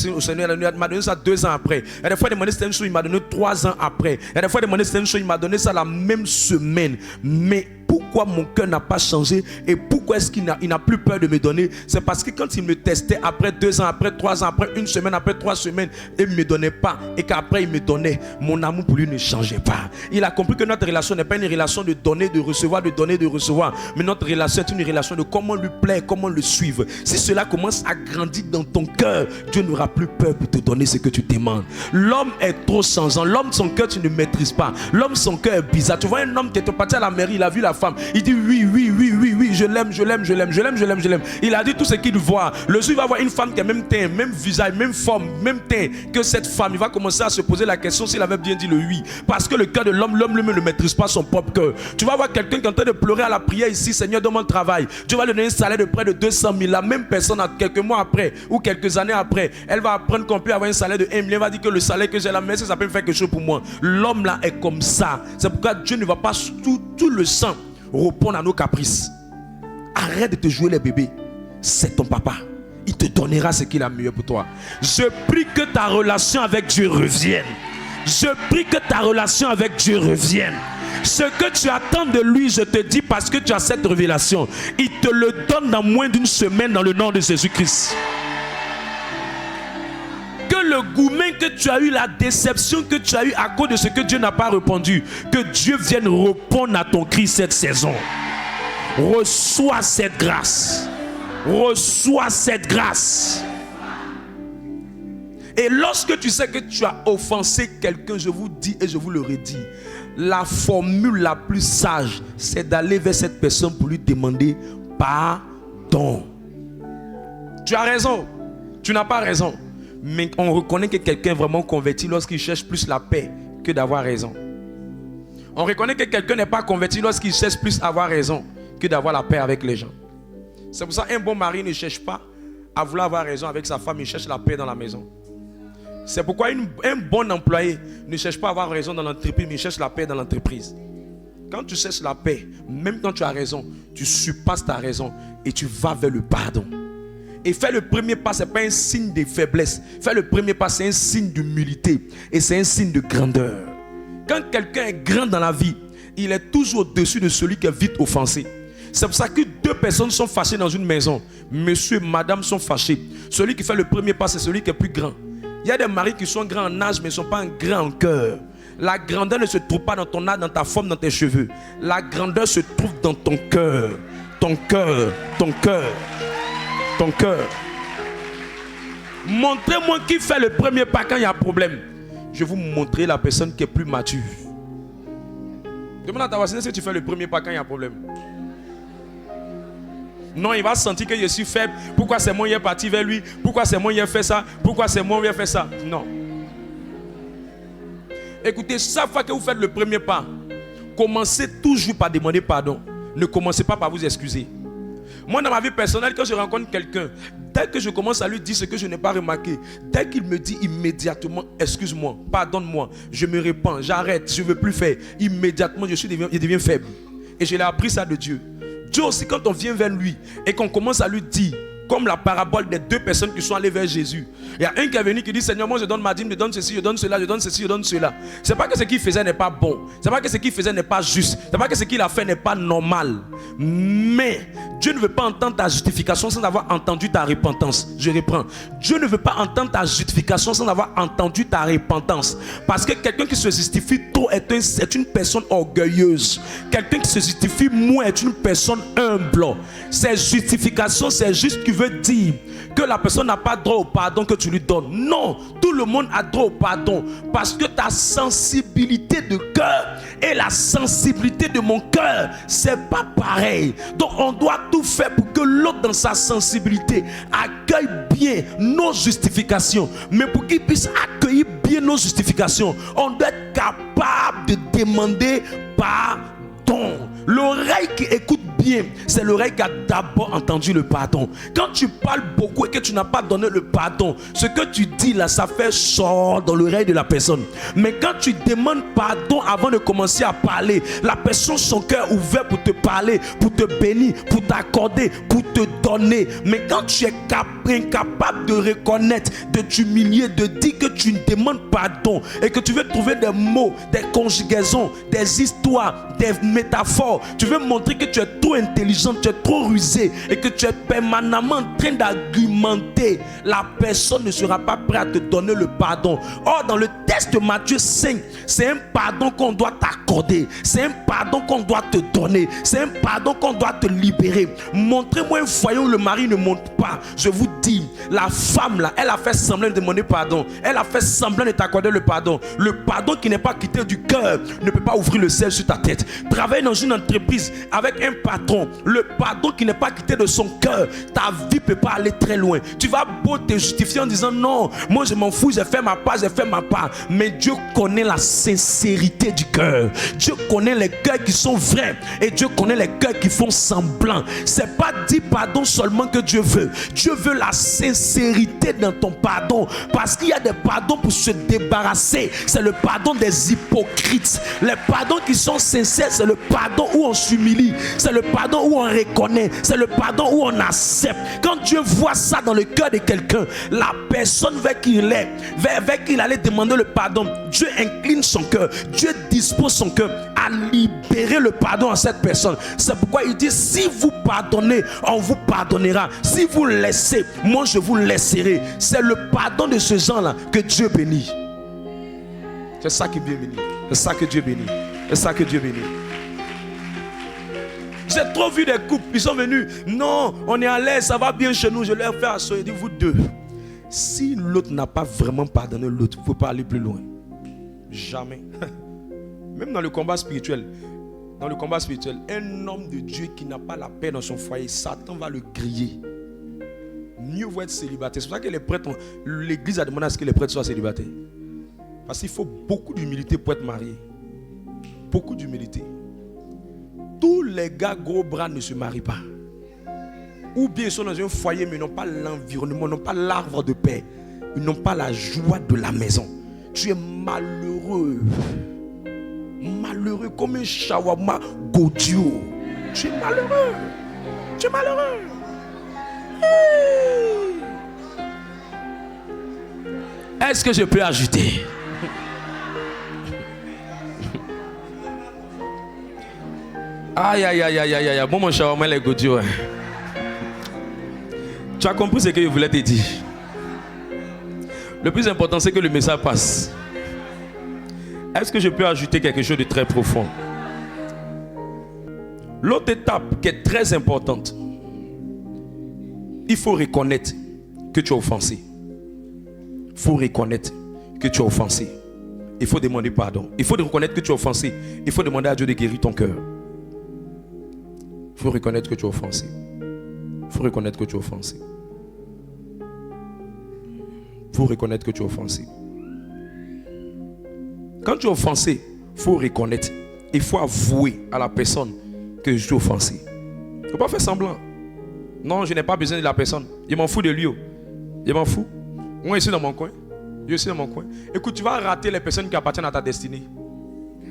il m'a donné ça 2 ans après. Il y a des fois, il a demandé certaines choses, il m'a donné 3 ans après. Il y a des fois, il a demandé certaines choses, il m'a donné ça la même semaine. Mais pourquoi mon cœur n'a pas changé et pourquoi est-ce qu'il n'a plus peur de me donner? C'est parce que quand il me testait après 2 ans, après 3 ans, après 1 semaine, après 3 semaines, il ne me donnait pas et qu'après il me donnait, mon amour pour lui ne changeait pas. Il a compris que notre relation n'est pas une relation de donner, de recevoir, de donner, de recevoir, mais notre relation est une relation de comment lui plaire, comment le suivre. Si cela commence à grandir dans ton cœur, Dieu n'aura plus peur pour te donner ce que tu demandes. L'homme est trop changeant. L'homme, son cœur, tu ne maîtrises pas. L'homme, son cœur est bizarre. Tu vois un homme qui est parti à la mairie, il a vu la femme. Il dit oui, je l'aime. Il a dit tout ce qu'il voit. Le jour il va voir une femme qui a même teint, même visage, même forme, même teint que cette femme. Il va commencer à se poser la question s'il avait bien dit le oui. Parce que le cœur de l'homme lui-même ne maîtrise pas son propre cœur. Tu vas voir quelqu'un qui est en train de pleurer à la prière ici, Seigneur, donne-moi le travail. Dieu va lui donner un salaire de près de 200 000. La même personne, quelques mois après ou quelques années après, elle va apprendre qu'on peut avoir un salaire de 1 million. Elle va dire que le salaire que j'ai là, mais ça peut faire quelque chose pour moi. L'homme là est comme ça. C'est pourquoi Dieu ne va pas tout le sang répondre à nos caprices. Arrête de te jouer les bébés. C'est ton papa. Il te donnera ce qu'il a mieux pour toi. Je prie que ta relation avec Dieu revienne. Je prie que ta relation avec Dieu revienne. Ce que tu attends de lui, je te dis, parce que tu as cette révélation, il te le donne dans moins d'une semaine dans le nom de Jésus-Christ. Que le gourmet que tu as eu, la déception que tu as eu à cause de ce que Dieu n'a pas répondu, que Dieu vienne répondre à ton cri cette saison. Reçois cette grâce. Reçois cette grâce. Et lorsque tu sais que tu as offensé quelqu'un, je vous dis et je vous le redis, la formule la plus sage, c'est d'aller vers cette personne pour lui demander pardon. Tu as raison, tu n'as pas raison. Mais on reconnaît que quelqu'un est vraiment converti lorsqu'il cherche plus la paix que d'avoir raison. On reconnaît que quelqu'un n'est pas converti lorsqu'il cherche plus à avoir raison que d'avoir la paix avec les gens. C'est pour ça qu'un bon mari ne cherche pas à vouloir avoir raison avec sa femme, il cherche la paix dans la maison. C'est pourquoi un bon employé ne cherche pas à avoir raison dans l'entreprise, mais il cherche la paix dans l'entreprise. Quand tu cherches la paix, même quand tu as raison, tu surpasses ta raison et tu vas vers le pardon. Et faire le premier pas, ce n'est pas un signe de faiblesse. Faire le premier pas, c'est un signe d'humilité. Et c'est un signe de grandeur. Quand quelqu'un est grand dans la vie, il est toujours au-dessus de celui qui est vite offensé. C'est pour ça que deux personnes sont fâchées dans une maison. Monsieur et madame sont fâchés. Celui qui fait le premier pas, c'est celui qui est plus grand. Il y a des maris qui sont grands en âge, mais ils ne sont pas grands en cœur. La grandeur ne se trouve pas dans ton âge, dans ta forme, dans tes cheveux. La grandeur se trouve dans ton cœur. Ton cœur, ton cœur, ton cœur. Montrez-moi qui fait le premier pas quand il y a un problème. Je vais vous montrer la personne qui est plus mature. Demande à ta voisine si tu fais le premier pas quand il y a un problème. Non, il va sentir que je suis faible. Pourquoi c'est moi qui est parti vers lui? Pourquoi c'est moi qui ai fait ça? Pourquoi c'est moi qui ai fait ça? Non. Écoutez, chaque fois que vous faites le premier pas, commencez toujours par demander pardon. Ne commencez pas par vous excuser. Moi, dans ma vie personnelle, quand je rencontre quelqu'un, dès que je commence à lui dire ce que je n'ai pas remarqué, dès qu'il me dit immédiatement, excuse-moi, pardonne-moi, je me répands, j'arrête, je ne veux plus faire, immédiatement, je deviens faible. Et je l'ai appris ça de Dieu. Dieu aussi, quand on vient vers lui et qu'on commence à lui dire, comme la parabole des deux personnes qui sont allées vers Jésus. Il y a un qui est venu qui dit, Seigneur, moi je donne ma dîme, je donne ceci, je donne cela, je donne ceci, je donne cela. C'est pas que ce qu'il faisait n'est pas bon. C'est pas que ce qu'il faisait n'est pas juste. C'est pas que ce qu'il a fait n'est pas normal. Mais Dieu ne veut pas entendre ta justification sans avoir entendu ta repentance. Je reprends. Dieu ne veut pas entendre ta justification sans avoir entendu ta repentance. Parce que quelqu'un qui se justifie trop est une personne orgueilleuse. Quelqu'un qui se justifie moins est une personne humble. Cette justification, c'est juste qu'il veut dire que la personne n'a pas droit au pardon que tu lui donnes. Non, tout le monde a droit au pardon. Parce que ta sensibilité de cœur et la sensibilité de mon cœur, c'est pas pareil. Donc on doit tout faire pour que l'autre dans sa sensibilité accueille bien nos justifications. Mais pour qu'il puisse accueillir bien nos justifications, on doit être capable de demander pardon. L'oreille qui écoute bien, c'est l'oreille qui a d'abord entendu le pardon. Quand tu parles beaucoup et que tu n'as pas donné le pardon, ce que tu dis là, ça fait sort dans l'oreille de la personne. Mais quand tu demandes pardon avant de commencer à parler, la personne, son cœur ouvert pour te parler, pour te bénir, pour t'accorder, pour te donner. Mais quand tu es incapable de reconnaître, de t'humilier, de dire que tu demandes pardon et que tu veux trouver des mots, des conjugaisons, des histoires, des métaphores, tu veux montrer que tu es trop intelligent, tu es trop rusé et que tu es permanemment en train d'argumenter, la personne ne sera pas prête à te donner le pardon. Or, dans le texte de Matthieu 5, c'est un pardon qu'on doit t'accorder, c'est un pardon qu'on doit te donner, c'est un pardon qu'on doit te libérer. Montrez-moi un foyer où le mari ne monte pas. Je vous dis, la femme là, elle a fait semblant de demander pardon, elle a fait semblant de t'accorder le pardon. Le pardon qui n'est pas quitté du cœur ne peut pas ouvrir le ciel sur ta tête. Travaille dans une entreprise avec un patron, le pardon qui n'est pas quitté de son cœur, ta vie ne peut pas aller très loin. Tu vas beau te justifier en disant non, moi je m'en fous, j'ai fait ma part, mais Dieu connaît la sincérité du cœur. Dieu connaît les cœurs qui sont vrais et Dieu connaît les cœurs qui font semblant. C'est pas dire pardon seulement que Dieu veut. Dieu veut la sincérité dans ton pardon, parce qu'il y a des pardons pour se débarrasser. C'est le pardon des hypocrites. Les pardons qui sont sincères, c'est le pardon où on s'humilie, c'est le pardon où on reconnaît, c'est le pardon où on accepte. Quand Dieu voit ça dans le cœur de quelqu'un, la personne vers qui il est, vers qui il allait demander le pardon, Dieu incline son cœur, Dieu dispose son cœur à libérer le pardon à cette personne. C'est pourquoi il dit, si vous pardonnez, on vous pardonnera. Si vous laissez, moi je vous laisserai. C'est le pardon de ce genre-là que Dieu bénit. C'est ça qui Dieu bénit. C'est ça que Dieu bénit. C'est ça que Dieu bénit. J'ai trop vu des couples, ils sont venus, non, on est à l'aise, ça va bien chez nous, je leur fais asseoir, je dis vous deux. Si l'autre n'a pas vraiment pardonné l'autre, il ne faut pas aller plus loin. Jamais. Même dans le combat spirituel, un homme de Dieu qui n'a pas la paix dans son foyer, Satan va le griller. Mieux vaut être célibataire. C'est pour ça que les prêtres, l'église a demandé à ce que les prêtres soient célibataires. Parce qu'il faut beaucoup d'humilité pour être marié. Beaucoup d'humilité. Tous les gars gros bras ne se marient pas. Ou bien ils sont dans un foyer mais ils n'ont pas l'environnement, ils n'ont pas l'arbre de paix. Ils n'ont pas la joie de la maison. Tu es malheureux. Malheureux comme un shawarma Godio. Tu es malheureux. Tu es malheureux. Hey. Est-ce que je peux ajouter? Aïe, aïe, aïe, aïe, aïe, aïe. Bon, mon cher, les godios. Tu as compris ce que je voulais te dire. Le plus important, c'est que le message passe. Est-ce que je peux ajouter quelque chose de très profond? L'autre étape qui est très importante, il faut reconnaître que tu as offensé. Il faut reconnaître que tu as offensé. Il faut demander pardon. Il faut reconnaître que tu as offensé. Il faut demander à Dieu de guérir ton cœur. Il faut reconnaître que tu as offensé. Il faut reconnaître que tu as offensé. Il faut reconnaître que tu as offensé. Quand tu as offensé, il faut reconnaître. Il faut avouer à la personne que je t'ai offensé. Il ne faut pas faire semblant. Non, je n'ai pas besoin de la personne. Je m'en fous de lui. Je m'en fous. Moi, je suis dans mon coin. Je suis dans mon coin. Écoute, tu vas rater les personnes qui appartiennent à ta destinée.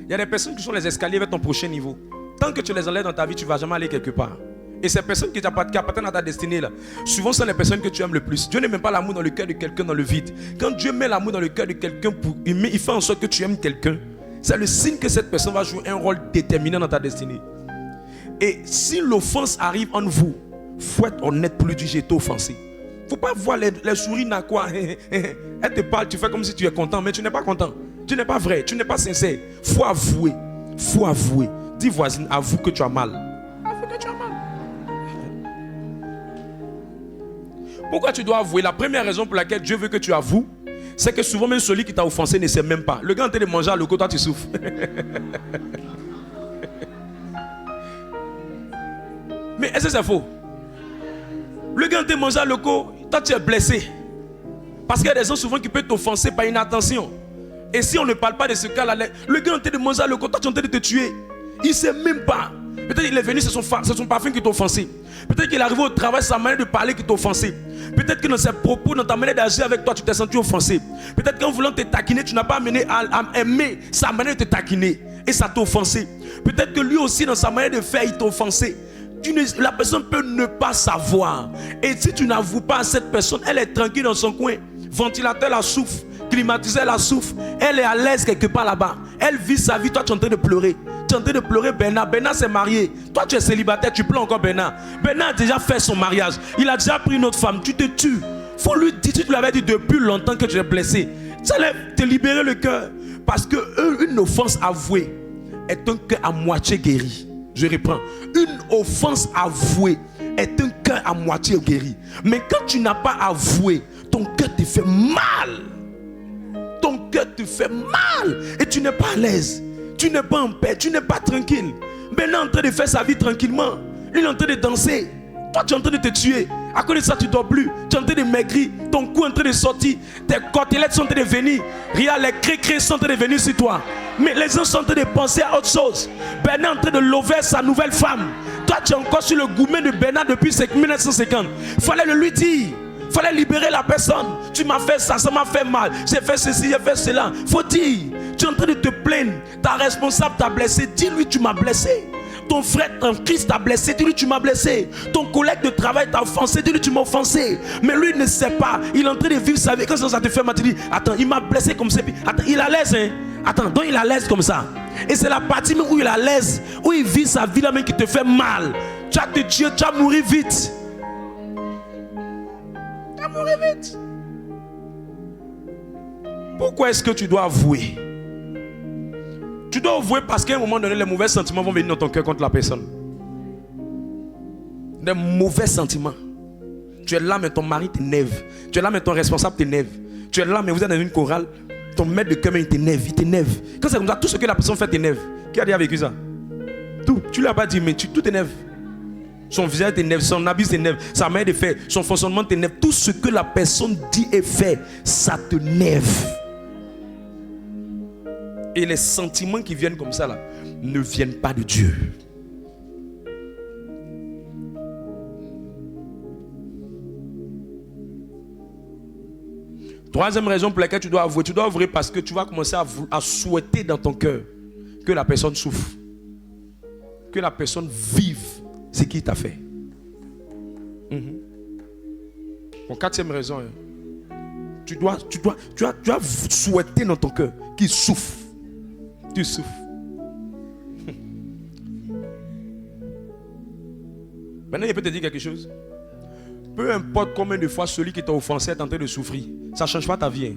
Il y a des personnes qui sont les escaliers vers ton prochain niveau. Tant que tu les enlèves dans ta vie, tu ne vas jamais aller quelque part. Et ces personnes qui appartiennent à ta destinée, là, souvent sont les personnes que tu aimes le plus. Dieu ne met pas l'amour dans le cœur de quelqu'un dans le vide. Quand Dieu met l'amour dans le cœur de quelqu'un, il fait en sorte que tu aimes quelqu'un. C'est le signe que cette personne va jouer un rôle déterminant dans ta destinée. Et si l'offense arrive en vous, il faut être honnête pour lui dire j'ai été offensé. Il ne faut pas voir les souris n'a quoi. Elle te parle, tu fais comme si tu es content, mais tu n'es pas content. Tu n'es pas vrai, tu n'es pas sincère. Il faut avouer. Il faut avouer. Dis voisine, avoue que tu as mal. Avoue que tu as mal. Pourquoi tu dois avouer? La première raison pour laquelle Dieu veut que tu avoues, c'est que souvent même celui qui t'a offensé ne sait même pas. Le gars en train de manger à l'eau, toi tu souffres. Mais est-ce que c'est faux? Le gars en train de manger à l'eau, toi tu es blessé. Parce qu'il y a des gens souvent qui peuvent t'offenser par inattention. Et si on ne parle pas de ce cas-là, le gars en train de manger à l'eau, toi tu es en train de te tuer. Il ne sait même pas. Peut-être qu'il est venu, c'est son parfum qui t'a offensé. Peut-être qu'il est arrivé au travail, c'est sa manière de parler qui t'a offensé. Peut-être que dans ses propos, dans ta manière d'agir avec toi, tu t'es senti offensé. Peut-être qu'en voulant te taquiner, tu n'as pas amené à aimer sa manière de te taquiner. Et ça t'a offensé. Peut-être que lui aussi, dans sa manière de faire, il t'a offensé. La personne peut ne pas savoir. Et si tu n'avoues pas à cette personne, elle est tranquille dans son coin. Ventilateur la souffle, climatiseur la souffle. Elle est à l'aise quelque part là-bas. Elle vit sa vie, toi tu es en train de pleurer. Tu es en train de pleurer Bernard. Bernard s'est marié. Toi tu es célibataire, tu pleures encore Bernard. Bernard a déjà fait son mariage. Il a déjà pris une autre femme. Tu te tues. Faut lui dire, tu lui avais dit depuis longtemps que tu es blessé. Ça allait te libérer le cœur. Parce que une offense avouée est un cœur à moitié guéri. Je reprends. Une offense avouée est un cœur à moitié guéri. Mais quand tu n'as pas avoué, ton cœur te fait mal. Ton cœur te fait mal. Et tu n'es pas à l'aise. Tu n'es pas en paix. Tu n'es pas tranquille. Maintenant, en train de faire sa vie tranquillement. Lui, il est en train de danser. Toi, tu es en train de te tuer. À cause de ça, tu ne dors plus. Tu es en train de maigrir. Ton cou est en train de sortir. Tes côtelettes sont en train de venir. Regarde, les cré-cré sont en train de venir sur toi. Mais les gens sont en train de penser à autre chose. Bernard est en train de lever sa nouvelle femme. Toi, tu es encore sur le gourmet de Bernard depuis 1950. Il fallait le lui dire. Il fallait libérer la personne. Tu m'as fait ça, ça m'a fait mal. J'ai fait ceci, j'ai fait cela. Il faut dire. Tu es en train de te plaindre. Ta responsable t'a blessé. Dis-lui, tu m'as blessé. Ton frère en Christ t'a blessé, dis-lui tu m'as blessé. Ton collègue de travail t'a offensé, dis-lui tu m'as offensé. Mais lui ne sait pas, il est en train de vivre sa vie. Quand ça te fait mal, tu dis, attends, il m'a blessé comme ça. Attends, il est à l'aise, hein? Attends, donc il est à l'aise comme ça. Et c'est la partie où il est à l'aise, où il vit sa vie là même qui te fait mal. Tu vas te tuer, tu vas mourir vite. Tu vas mourir vite. Pourquoi est-ce que tu dois avouer? Tu dois avouer parce qu'à un moment donné, les mauvais sentiments vont venir dans ton cœur contre la personne. Des mauvais sentiments. Tu es là, mais ton mari t'énerve. Tu es là, mais ton responsable t'énerve. Tu es là, mais vous êtes dans une chorale. Ton maître de cœur, il t'énerve. Il t'énerve. Quand c'est comme ça, tout ce que la personne fait t'énerve. Qui a déjà vécu ça? Tout. Tu ne l'as pas dit, mais tout t'énerve. Son visage t'énerve, son habit t'énerve, sa manière de faire, son fonctionnement t'énerve. Tout ce que la personne dit et fait, ça t'énerve. Et les sentiments qui viennent comme ça là, ne viennent pas de Dieu. Troisième raison pour laquelle tu dois avouer parce que tu vas commencer à souhaiter dans ton cœur que la personne souffre. Que la personne vive ce qu'il t'a fait. Bon, quatrième raison, tu as souhaité dans ton cœur qu'il souffre. Tu souffres. Maintenant, il peut te dire quelque chose. Peu importe combien de fois celui qui t'a offensé est en train de souffrir, ça ne change pas ta vie.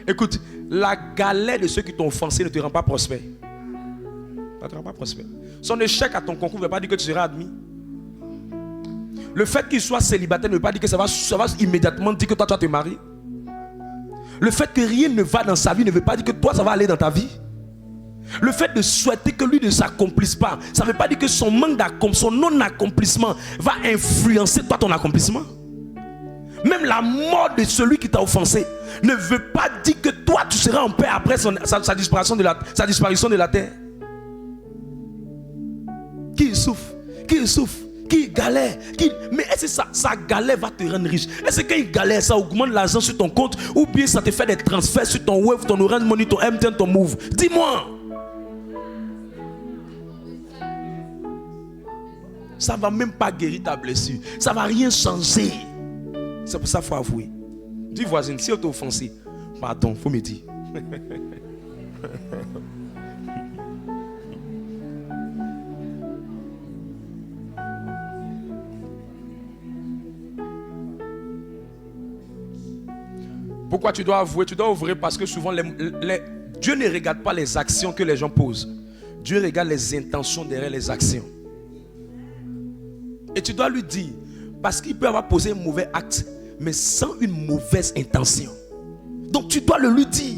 Écoute, la galère de ceux qui t'ont offensé ne te rend pas prospère. Ça ne te rend pas prospère. Son échec à ton concours ne veut pas dire que tu seras admis. Le fait qu'il soit célibataire ne veut pas dire que ça va immédiatement dire que toi tu vas te marier. Le fait que rien ne va dans sa vie ne veut pas dire que toi ça va aller dans ta vie. Le fait de souhaiter que lui ne s'accomplisse pas, ça ne veut pas dire que son non-accomplissement va influencer toi ton accomplissement. Même la mort de celui qui t'a offensé ne veut pas dire que toi tu seras en paix après sa disparition de la terre. Qui souffre, qui galère, mais est-ce que sa galère va te rendre riche? Est-ce qu'une galère ça augmente l'argent sur ton compte, ou bien ça te fait des transferts sur ton Wave, ton Orange Money, ton MTN, ton Move? Dis-moi. Ça ne va même pas guérir ta blessure. Ça ne va rien changer. C'est pour ça qu'il faut avouer. Dis voisine, si on t'a offensé, pardon, il faut me dire. Pourquoi tu dois avouer? Tu dois ouvrir parce que souvent Dieu ne regarde pas les actions que les gens posent. Dieu regarde les intentions derrière les actions. Et tu dois lui dire, parce qu'il peut avoir posé un mauvais acte, mais sans une mauvaise intention. Donc tu dois le lui dire.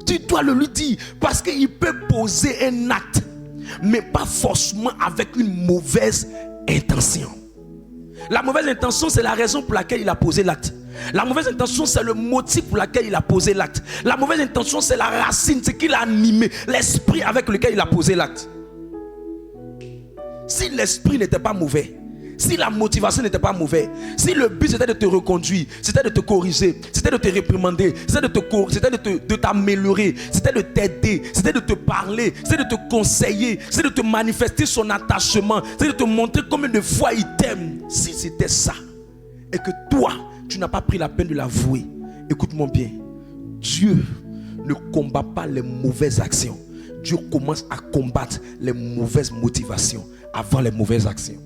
Tu dois le lui dire, parce qu'il peut poser un acte, mais pas forcément avec une mauvaise intention. La mauvaise intention, c'est la raison pour laquelle il a posé l'acte. La mauvaise intention, c'est le motif pour lequel il a posé l'acte. La mauvaise intention, c'est la racine, c'est qu'il a animé l'esprit avec lequel il a posé l'acte. Si l'esprit n'était pas mauvais, si la motivation n'était pas mauvaise, si le but c'était de te reconduire, c'était de te corriger, c'était de te réprimander, c'était de t'améliorer, c'était de t'aider, c'était de te parler, c'était de te conseiller, c'était de te manifester son attachement, c'était de te montrer combien de fois il t'aime. Si c'était ça, et que toi, tu n'as pas pris la peine de l'avouer, écoute-moi bien, Dieu ne combat pas les mauvaises actions. Dieu commence à combattre les mauvaises motivations avant les mauvaises actions.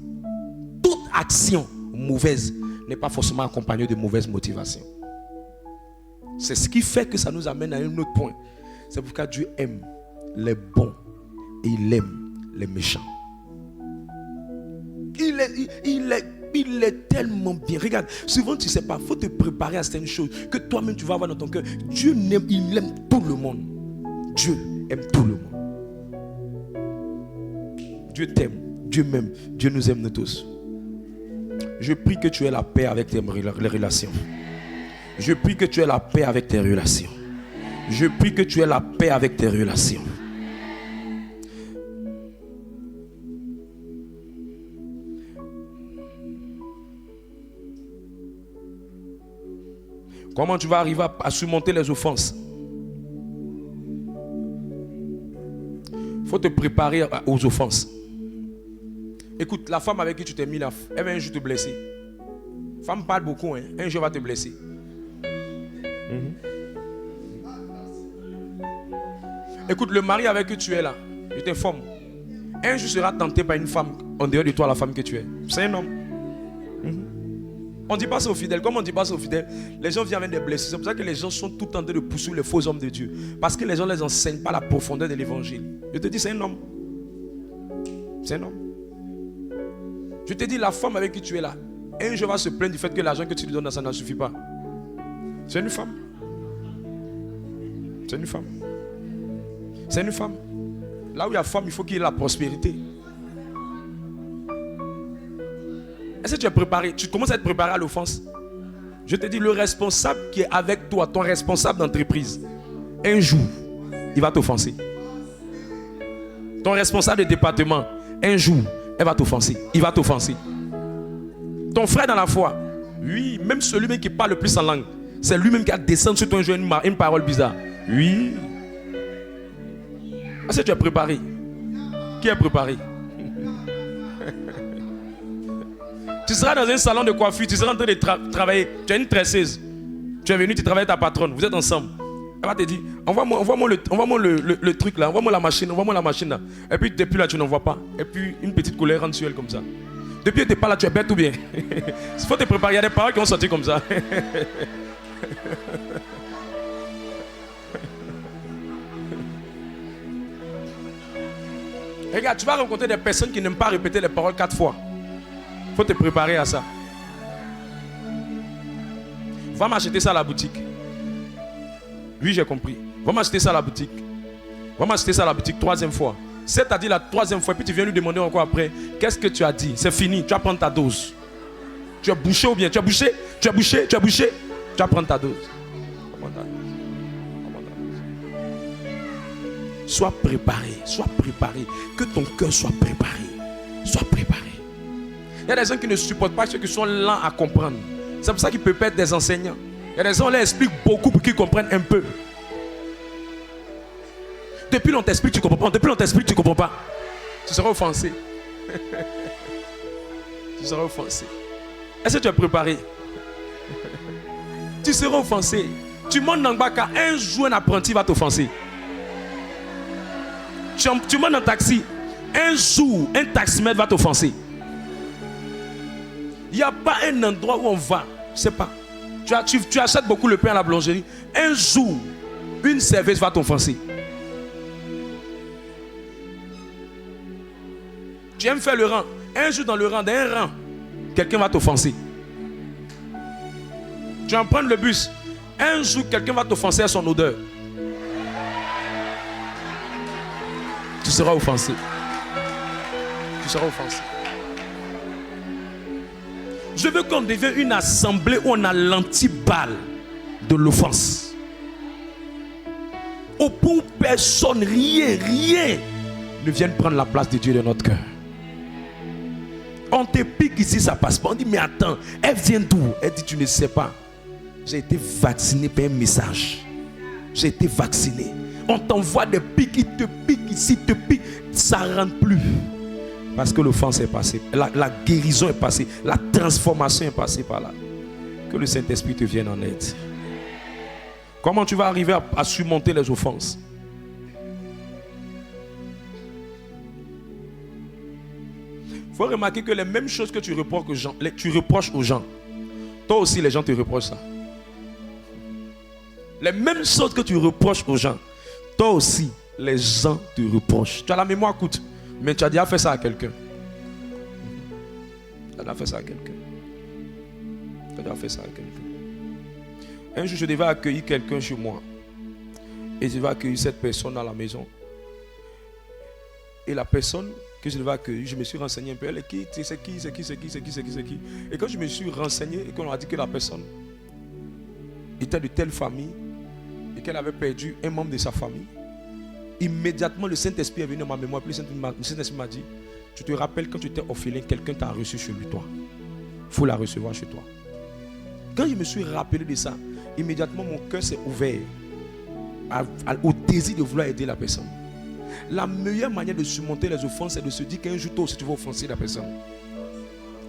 Toute action mauvaise n'est pas forcément accompagnée de mauvaises motivations. C'est ce qui fait que ça nous amène à un autre point. C'est pourquoi Dieu aime les bons et il aime les méchants. Il est tellement bien. Regarde, souvent tu ne sais pas, il faut te préparer à certaines choses que toi-même tu vas avoir dans ton cœur. Dieu aime, il aime tout le monde. Dieu aime tout le monde. Dieu t'aime, Dieu m'aime, Dieu nous aime nous tous. Je prie que tu aies la paix avec tes relations. Je prie que tu aies la paix avec tes relations. Je prie que tu aies la paix avec tes relations. Comment tu vas arriver à surmonter les offenses? Il faut te préparer aux offenses. Écoute, la femme avec qui tu t'es mis là, elle va un jour te blesser. Femme parle beaucoup, hein? Un jour va te blesser. Écoute, le mari avec qui tu es là, je t'informe, un jour sera tenté par une femme en dehors de toi, la femme que tu es. C'est un homme. On ne dit pas ça aux fidèles. Comme on ne dit pas ça aux fidèles, les gens viennent avec des blessures. C'est pour ça que les gens sont tout en train de poursuivre les faux hommes de Dieu. Parce que les gens ne les enseignent pas la profondeur de l'évangile. Je te dis, c'est un homme. C'est un homme. Je te dis, la femme avec qui tu es là, un jour va se plaindre du fait que l'argent que tu lui donnes, ça n'en suffit pas. C'est une femme. C'est une femme. C'est une femme. Là où il y a femme, il faut qu'il y ait la prospérité. Est-ce que tu es préparé? Tu commences à être préparé à l'offense. Je te dis, le responsable qui est avec toi, ton responsable d'entreprise, un jour, il va t'offenser. Ton responsable de département, un jour, elle va t'offenser. Il va t'offenser. Ton frère dans la foi, oui, même celui qui parle le plus en langue, c'est lui-même qui a descendu sur toi un jour une parole bizarre. Oui. Est-ce que tu es préparé? Qui est préparé? Tu seras dans un salon de coiffure, tu seras en train de travailler. Tu as une tresseuse. Tu es venu, tu travailles avec ta patronne, vous êtes ensemble. Elle va te dire, envoie-moi le truc là, envoie-moi la machine là. Et puis depuis là, tu n'en vois pas. Et puis une petite couleur rentre sur elle comme ça. Depuis que tu n'es pas là, tu es bête ou bien. Il faut te préparer, il y a des paroles qui vont sortir comme ça. Regarde, tu vas rencontrer des personnes qui n'aiment pas répéter les paroles 4 fois. Il faut te préparer à ça. Va m'acheter ça à la boutique. Oui, j'ai compris. Va m'acheter ça à la boutique. Va m'acheter ça à la boutique 3e fois. C'est-à-dire la 3e fois, puis tu viens lui demander encore après, qu'est-ce que tu as dit? C'est fini, tu vas prendre ta dose. Tu as bouché ou bien? Tu as bouché? Tu vas prendre ta dose. Sois préparé. Que ton cœur soit préparé. Il y a des gens qui ne supportent pas ceux qui sont lents à comprendre. C'est pour ça qu'ils peuvent être des enseignants. Il y a des gens qui leur expliquent beaucoup pour qu'ils comprennent un peu. Depuis l'on t'explique, tu comprends pas. Tu comprends pas. Tu seras offensé. Est-ce que tu es préparé? Tu seras offensé. Tu montes dans le bac, un jour un apprenti va t'offenser. Tu montes dans un taxi, un jour un taximètre va t'offenser. Il n'y a pas un endroit où on va, je sais pas. Tu achètes beaucoup le pain à la boulangerie. Un jour, une serveuse va t'offenser. Tu aimes faire le rang. Un jour dans un rang, quelqu'un va t'offenser. Tu vas prendre le bus. Un jour, quelqu'un va t'offenser à son odeur. Tu seras offensé. Je veux qu'on devienne une assemblée où on a l'antiballe de l'offense. Au point où personne, rien ne vienne prendre la place de Dieu dans notre cœur. On te pique ici, ça passe pas. On dit, mais attends, elle vient d'où? Elle dit, tu ne sais pas. J'ai été vacciné par un message. J'ai été vacciné. On t'envoie des pics, il te pique ici, te pique. Ça ne rentre plus. Parce que l'offense est passée. La guérison est passée. La transformation est passée par là. Que le Saint-Esprit te vienne en aide. Comment tu vas arriver à surmonter les offenses? Il faut remarquer que les mêmes choses que tu reproches aux gens, toi aussi les gens te reprochent ça. Les mêmes choses que tu reproches aux gens, toi aussi les gens te reprochent. Tu as la mémoire courte, mais tu as déjà fait ça à quelqu'un. Un jour, je devais accueillir quelqu'un chez moi. Et je devais accueillir cette personne à la maison. Et la personne que je devais accueillir, je me suis renseigné un peu. Elle est qui? C'est qui? Et quand je me suis renseigné et qu'on a dit que la personne était de telle famille et qu'elle avait perdu un membre de sa famille, immédiatement le Saint-Esprit est venu dans ma mémoire. Puis le Saint-Esprit m'a dit, tu te rappelles quand tu étais orphelin, quelqu'un t'a reçu chez lui, toi. Il faut la recevoir chez toi. Quand je me suis rappelé de ça, immédiatement mon cœur s'est ouvert au désir de vouloir aider la personne. La meilleure manière de surmonter les offenses, c'est de se dire qu'un jour toi aussi tu vas offenser la personne.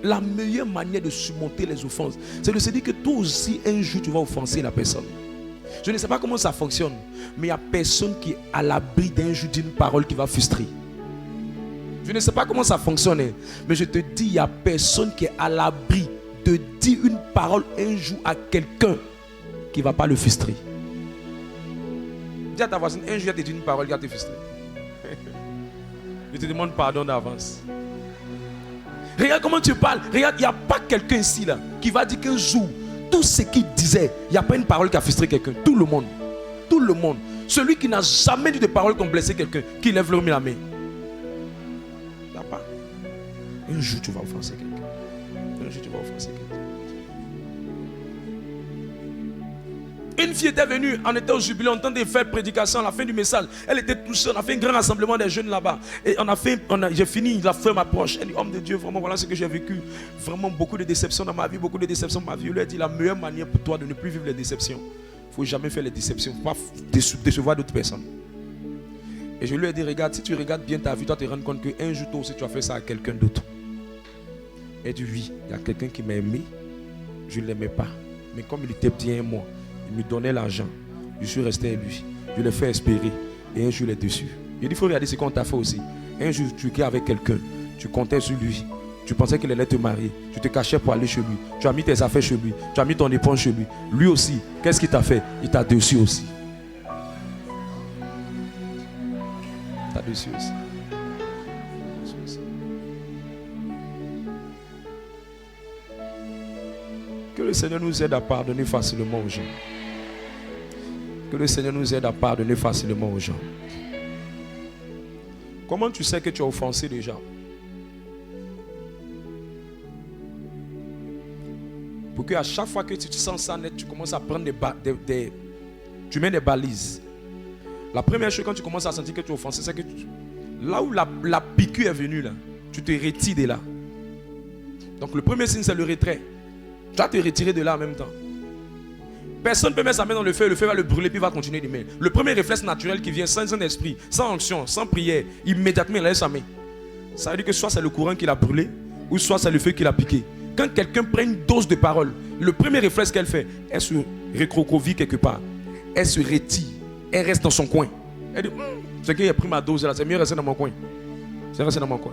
La meilleure manière de surmonter les offenses, c'est de se dire que toi aussi un jour tu vas offenser la personne. Je ne sais pas comment ça fonctionne, mais il n'y a personne qui est à l'abri d'un jour d'une parole qui va frustrer. Je ne sais pas comment ça fonctionne, mais je te dis, il n'y a personne qui est à l'abri de dire une parole un jour à quelqu'un qui ne va pas le frustrer. Dis à ta voisine, un jour je te dis une parole qui va te frustrer. Je te demande pardon d'avance. Regarde comment tu parles. Regarde, il n'y a pas quelqu'un ici là qui va dire qu'un jour, tout ce qu'il disait, il n'y a pas une parole qui a frustré quelqu'un. Tout le monde. Celui qui n'a jamais dit de parole qui a blessé quelqu'un, qui lève la main. Il n'y a pas. Un jour tu vas offenser quelqu'un. Une fille était venue, on était au jubilé, on entendait faire prédication à la fin du message. Elle était touchée, on a fait un grand rassemblement des jeunes là-bas. Et j'ai fini, la femme m'approche. Elle dit, homme de Dieu, vraiment, voilà ce que j'ai vécu. Vraiment beaucoup de déceptions dans ma vie, Je lui ai dit, la meilleure manière pour toi de ne plus vivre les déceptions, il ne faut jamais faire les déceptions, il ne faut pas décevoir d'autres personnes. Et je lui ai dit, regarde, si tu regardes bien ta vie, tu vas te rendre compte qu'un jour, toi aussi, tu as fait ça à quelqu'un d'autre. Elle dit oui, il y a quelqu'un qui m'a aimé, je ne l'aimais pas. Mais comme il était bien moi, il me donnait l'argent. Je suis resté à lui. Je l'ai fait espérer. Et un jour, il est dessus. Il dit, il faut regarder ce qu'on t'a fait aussi. Un jour, tu étais avec quelqu'un. Tu comptais sur lui. Tu pensais qu'il allait te marier. Tu te cachais pour aller chez lui. Tu as mis tes affaires chez lui. Tu as mis ton éponge chez lui. Lui aussi, qu'est-ce qu'il t'a fait? Il t'a dessus aussi. Il t'a dessus aussi. Que le Seigneur nous aide à pardonner facilement aux gens. Que le Seigneur nous aide à pardonner facilement aux gens. Comment tu sais que tu as offensé les gens? Pour qu'à chaque fois que tu te sens ça net, tu commences à prendre tu mets des balises. La première chose quand tu commences à sentir que tu es offensé, c'est que là où la piqûre est venue, là, tu te retires de là. Donc le premier signe, c'est le retrait. Tu vas te retirer de là en même temps. Personne ne peut mettre sa main dans le feu va le brûler, puis il va continuer de mettre. Le premier réflexe naturel qui vient sans un esprit, sans onction, sans prière, immédiatement il lève sa main. Ça veut dire que soit c'est le courant qui l'a brûlé, ou soit c'est le feu qui l'a piqué. Quand quelqu'un prend une dose de parole, le premier réflexe qu'elle fait, elle se recroqueville quelque part. Elle se retire, elle reste dans son coin. Elle dit, c'est qu'il a pris ma dose là, c'est mieux rester dans mon coin. C'est rester dans mon coin.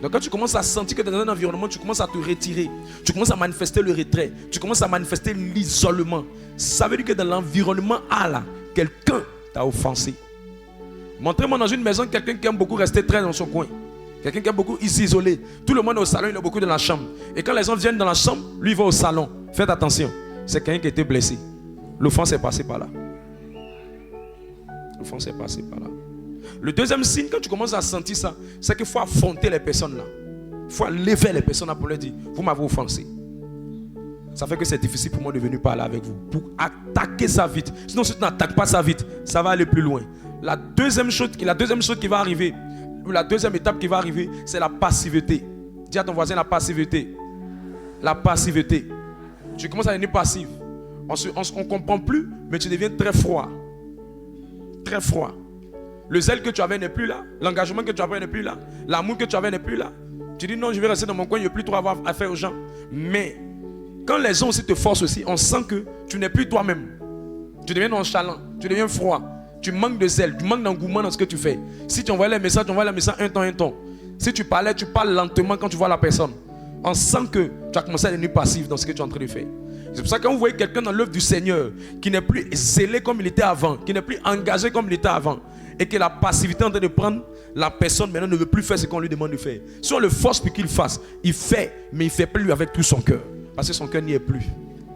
Donc quand tu commences à sentir que dans un environnement, tu commences à te retirer, tu commences à manifester le retrait, tu commences à manifester l'isolement, ça veut dire que dans l'environnement là, quelqu'un t'a offensé. Montrez-moi dans une maison quelqu'un qui aime beaucoup rester très dans son coin, quelqu'un qui aime beaucoup s'isoler. Tout le monde est au salon, il est beaucoup dans la chambre. Et quand les gens viennent dans la chambre, lui il va au salon. Faites attention, c'est quelqu'un qui a été blessé. L'offense est passée par là. L'offense est passée par là. Le deuxième signe, quand tu commences à sentir ça, c'est qu'il faut affronter les personnes là. Il faut lever les personnes là pour leur dire, vous m'avez offensé. Ça fait que c'est difficile pour moi de venir parler avec vous. Pour attaquer ça vite. Sinon, si tu n'attaques pas ça vite, ça va aller plus loin. La deuxième chose qui va arriver, ou la deuxième étape qui va arriver, c'est la passivité. Dis à ton voisin la passivité. La passivité. Tu commences à devenir passif. On ne comprend plus, mais tu deviens très froid. Très froid. Le zèle que tu avais n'est plus là. L'engagement que tu avais n'est plus là. L'amour que tu avais n'est plus là. Tu dis non, je vais rester dans mon coin, je ne veux plus trop avoir affaire aux gens. Mais quand les gens aussi te forcent aussi, on sent que tu n'es plus toi-même. Tu deviens nonchalant, tu deviens froid. Tu manques de zèle, tu manques d'engouement dans ce que tu fais. Si tu envoies les messages, tu envoies les messages un temps. Si tu parlais, tu parles lentement quand tu vois la personne. On sent que tu as commencé à devenir passif dans ce que tu es en train de faire. C'est pour ça que quand vous voyez quelqu'un dans l'œuvre du Seigneur qui n'est plus zélé comme il était avant, qui n'est plus engagé comme il était avant, et que la passivité est en train de prendre, la personne maintenant ne veut plus faire ce qu'on lui demande de faire. Si on le force pour qu'il fasse, il fait, mais il ne fait plus avec tout son cœur. Parce que son cœur n'y est plus.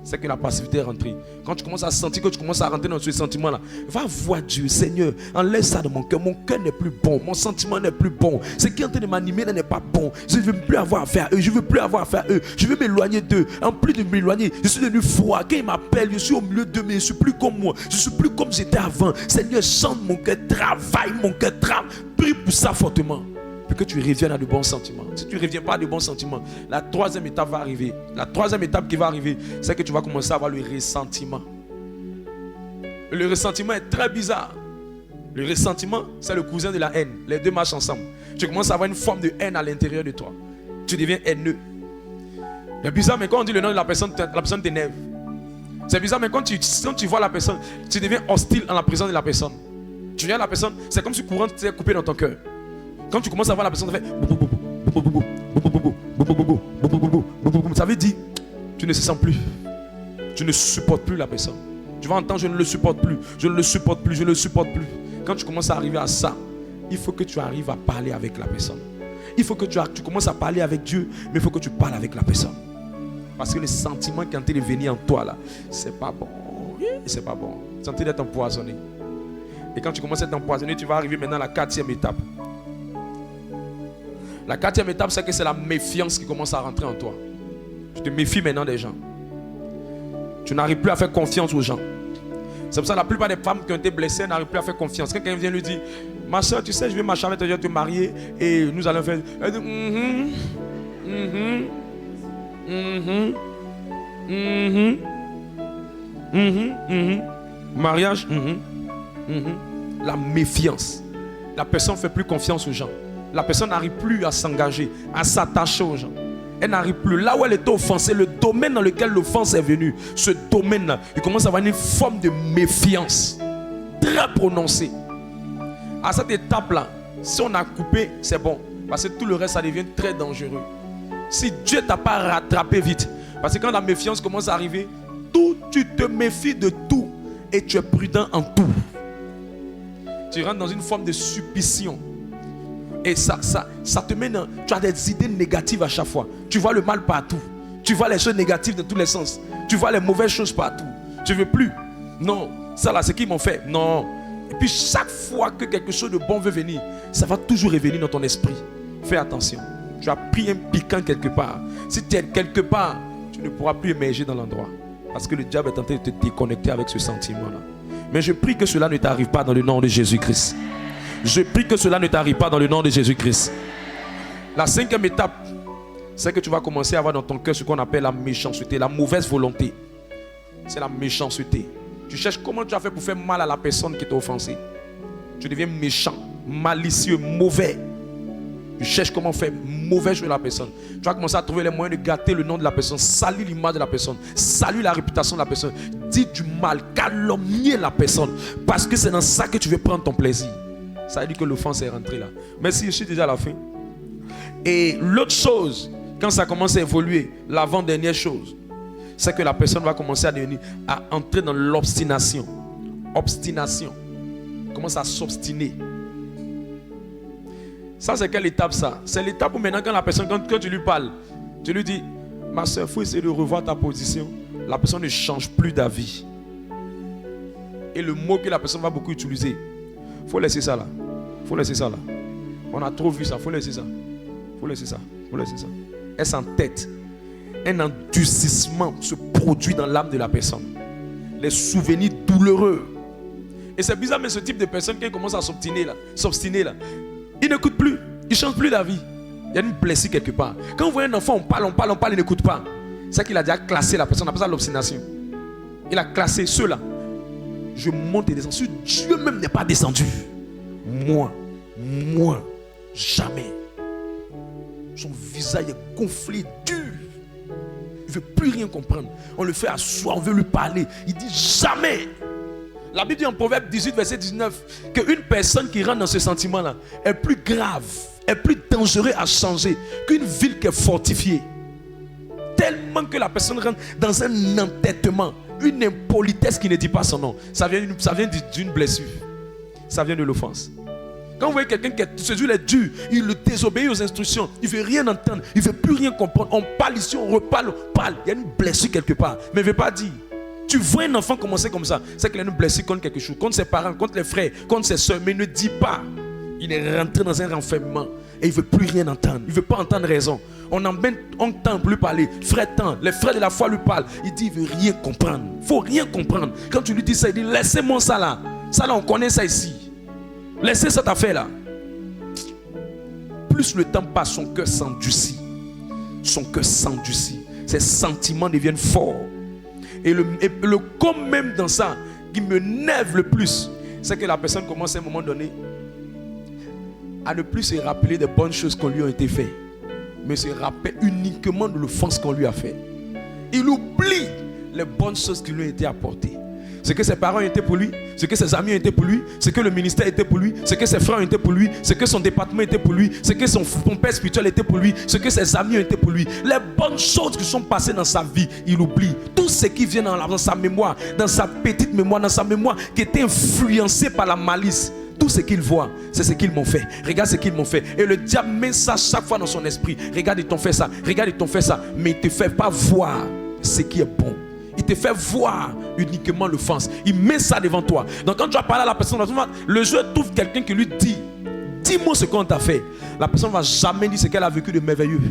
C'est que la passivité est rentrée. Quand tu commences à sentir que tu commences à rentrer dans ce sentiment-là, va voir Dieu, Seigneur, enlève ça de mon cœur. Mon cœur n'est plus bon, mon sentiment n'est plus bon. Ce qui est en train de m'animer n'est pas bon. Je ne veux plus avoir affaire à eux, je ne veux plus avoir affaire à eux. Je veux m'éloigner d'eux. En plus de m'éloigner, je suis devenu froid. Quand ils m'appellent, je suis au milieu d'eux, mais je ne suis plus comme moi. Je ne suis plus comme j'étais avant. Seigneur, chante mon cœur, travaille mon cœur, prie pour ça fortement. Pour que tu reviennes à de bons sentiments. Si tu ne reviens pas à de bons sentiments, la troisième étape va arriver. La troisième étape qui va arriver, c'est que tu vas commencer à avoir le ressentiment. Le ressentiment est très bizarre. Le ressentiment, c'est le cousin de la haine. Les deux marchent ensemble. Tu commences à avoir une forme de haine à l'intérieur de toi. Tu deviens haineux. C'est bizarre, mais quand on dit le nom de la personne t'énerve. C'est bizarre, mais quand tu vois la personne, tu deviens hostile en la présence de la personne. Tu viens à la personne, c'est comme si le courant t'était coupé dans ton cœur. Quand tu commences à voir la personne, ça veut dire tu ne se sens plus. Tu ne supportes plus la personne. Tu vas entendre je ne le supporte plus. Je ne le supporte plus. Je ne le supporte plus. Quand tu commences à arriver à ça, il faut que tu arrives à parler avec la personne. Il faut que tu commences à parler avec Dieu, mais il faut que tu parles avec la personne. Parce que le sentiment qui est en train de venir en toi là, c'est pas bon. C'est pas bon. Tu es en train d'être empoisonné. Et quand tu commences à être empoisonné, tu vas arriver maintenant à la quatrième étape. La quatrième étape, c'est que c'est la méfiance qui commence à rentrer en toi. Tu te méfies maintenant des gens. Tu n'arrives plus à faire confiance aux gens. C'est pour ça que la plupart des femmes qui ont été blessées n'arrivent plus à faire confiance. Quelqu'un vient lui dire, ma soeur, tu sais, je vais marcher avec toi, je vais te marier et nous allons faire... Elle dit, mariage, La méfiance. La personne ne fait plus confiance aux gens. La personne n'arrive plus à s'engager, à s'attacher aux gens. Elle n'arrive plus. Là où elle était offensée, le domaine dans lequel l'offense est venue, ce domaine-là, il commence à avoir une forme de méfiance très prononcée. À cette étape-là, si on a coupé, c'est bon. Parce que tout le reste, ça devient très dangereux. Si Dieu ne t'a pas rattrapé vite, parce que quand la méfiance commence à arriver, tu te méfies de tout et tu es prudent en tout. Tu rentres dans une forme de suspicion. Et ça te mène dans... Tu as des idées négatives à chaque fois. Tu vois le mal partout. Tu vois les choses négatives de tous les sens. Tu vois les mauvaises choses partout. Tu ne veux plus. Non, ça là, c'est qui m'ont fait. Non. Et puis chaque fois que quelque chose de bon veut venir, ça va toujours revenir dans ton esprit. Fais attention. Tu as pris un piquant quelque part. Si tu es quelque part, tu ne pourras plus émerger dans l'endroit. Parce que le diable est en train de te déconnecter avec ce sentiment-là. Mais je prie que cela ne t'arrive pas dans le nom de Jésus-Christ. Je prie que cela ne t'arrive pas dans le nom de Jésus-Christ. La 5e étape, c'est que tu vas commencer à avoir dans ton cœur ce qu'on appelle la méchanceté, la mauvaise volonté. C'est la méchanceté. Tu cherches comment tu as fait pour faire mal à la personne qui t'a offensé. Tu deviens méchant, malicieux, mauvais. Tu cherches comment faire mauvais sur la personne. Tu vas commencer à trouver les moyens de gâter le nom de la personne, salir l'image de la personne, salir la réputation de la personne, dire du mal, calomnier la personne. Parce que c'est dans ça que tu veux prendre ton plaisir. Ça veut dire que l'offense est rentrée là. Mais si je suis déjà à la fin. Et l'autre chose, quand ça commence à évoluer, l'avant-dernière chose, c'est que la personne va commencer à entrer dans l'obstination. Obstination. Commence à s'obstiner. Ça, c'est quelle étape ça? C'est l'étape où maintenant, quand la personne, quand tu lui parles, tu lui dis, ma soeur, il faut essayer de revoir ta position. La personne ne change plus d'avis. Et le mot que la personne va beaucoup utiliser, il faut laisser ça là. Il faut laisser ça là. On a trop vu ça, il faut laisser ça. Il faut laisser ça. Il faut laisser ça. Elle s'entête. Un endurcissement se produit dans l'âme de la personne. Les souvenirs douloureux. Et c'est bizarre, mais ce type de personne, qui commence à s'obstiner là, il n'écoute plus, il ne change plus d'avis. Il y a une blessure quelque part. Quand vous voyez un enfant, on parle, il n'écoute pas. C'est qu'il a déjà classé la personne, on appelle ça l'obstination. Il a classé ceux-là. Je monte et descends. Si Dieu même n'est pas descendu, moi, jamais. Son visage est gonflé, dur. Il ne veut plus rien comprendre. On le fait asseoir, on veut lui parler. Il dit jamais. La Bible dit en Proverbe 18, verset 19, qu'une personne qui rentre dans ce sentiment-là est plus grave, est plus dangereux à changer qu'une ville qui est fortifiée. Tellement que la personne rentre dans un entêtement, une impolitesse qui ne dit pas son nom. Ça vient d'une blessure. Ça vient de l'offense. Quand vous voyez quelqu'un qui est dur, il le désobéit aux instructions, il ne veut rien entendre, il ne veut plus rien comprendre. On parle ici, on reparle, on parle. Il y a une blessure quelque part, mais il ne veut pas dire. Tu vois un enfant commencer comme ça, c'est qu'il a une blessure contre quelque chose, contre ses parents, contre les frères, contre ses soeurs, mais il ne dit pas. Il est rentré dans un renfermement et il ne veut plus rien entendre. Il ne veut pas entendre raison. On n'entend plus parler. Frère tant, les frères de la foi lui parlent. Il dit il ne veut rien comprendre. Il ne faut rien comprendre. Quand tu lui dis ça, il dit laissez-moi ça là. Ça là, on connaît ça ici. Laissez cette affaire là. Plus le temps passe, son cœur s'endurcit. Son cœur s'endurcit. Ses sentiments deviennent forts. Et le comme même dans ça, qui me nerve le plus, c'est que la personne commence à un moment donné à ne plus se rappeler des bonnes choses qu'on lui a été faites, mais se rappelle uniquement de l'offense qu'on lui a fait. Il oublie les bonnes choses qui lui ont été apportées. Ce que ses parents étaient pour lui, ce que ses amis étaient pour lui, ce que le ministère était pour lui, ce que ses frères étaient pour lui, ce que son département était pour lui, ce que son père spirituel était pour lui, ce que ses amis étaient pour lui. Les bonnes choses qui sont passées dans sa vie, il oublie. Tout ce qui vient dans sa mémoire, dans sa petite mémoire, dans sa mémoire qui était influencée par la malice. Tout ce qu'il voit, c'est ce qu'ils m'ont fait. Regarde ce qu'ils m'ont fait. Et le diable met ça chaque fois dans son esprit. Regarde, ils t'ont fait ça. Regarde, ils t'ont fait ça. Mais il ne te fait pas voir ce qui est bon. Il te fait voir uniquement l'offense. Il met ça devant toi. Donc quand tu vas parler à la personne, le jeu trouve quelqu'un qui lui dit, dis-moi ce qu'on t'a fait. La personne ne va jamais dire ce qu'elle a vécu de merveilleux.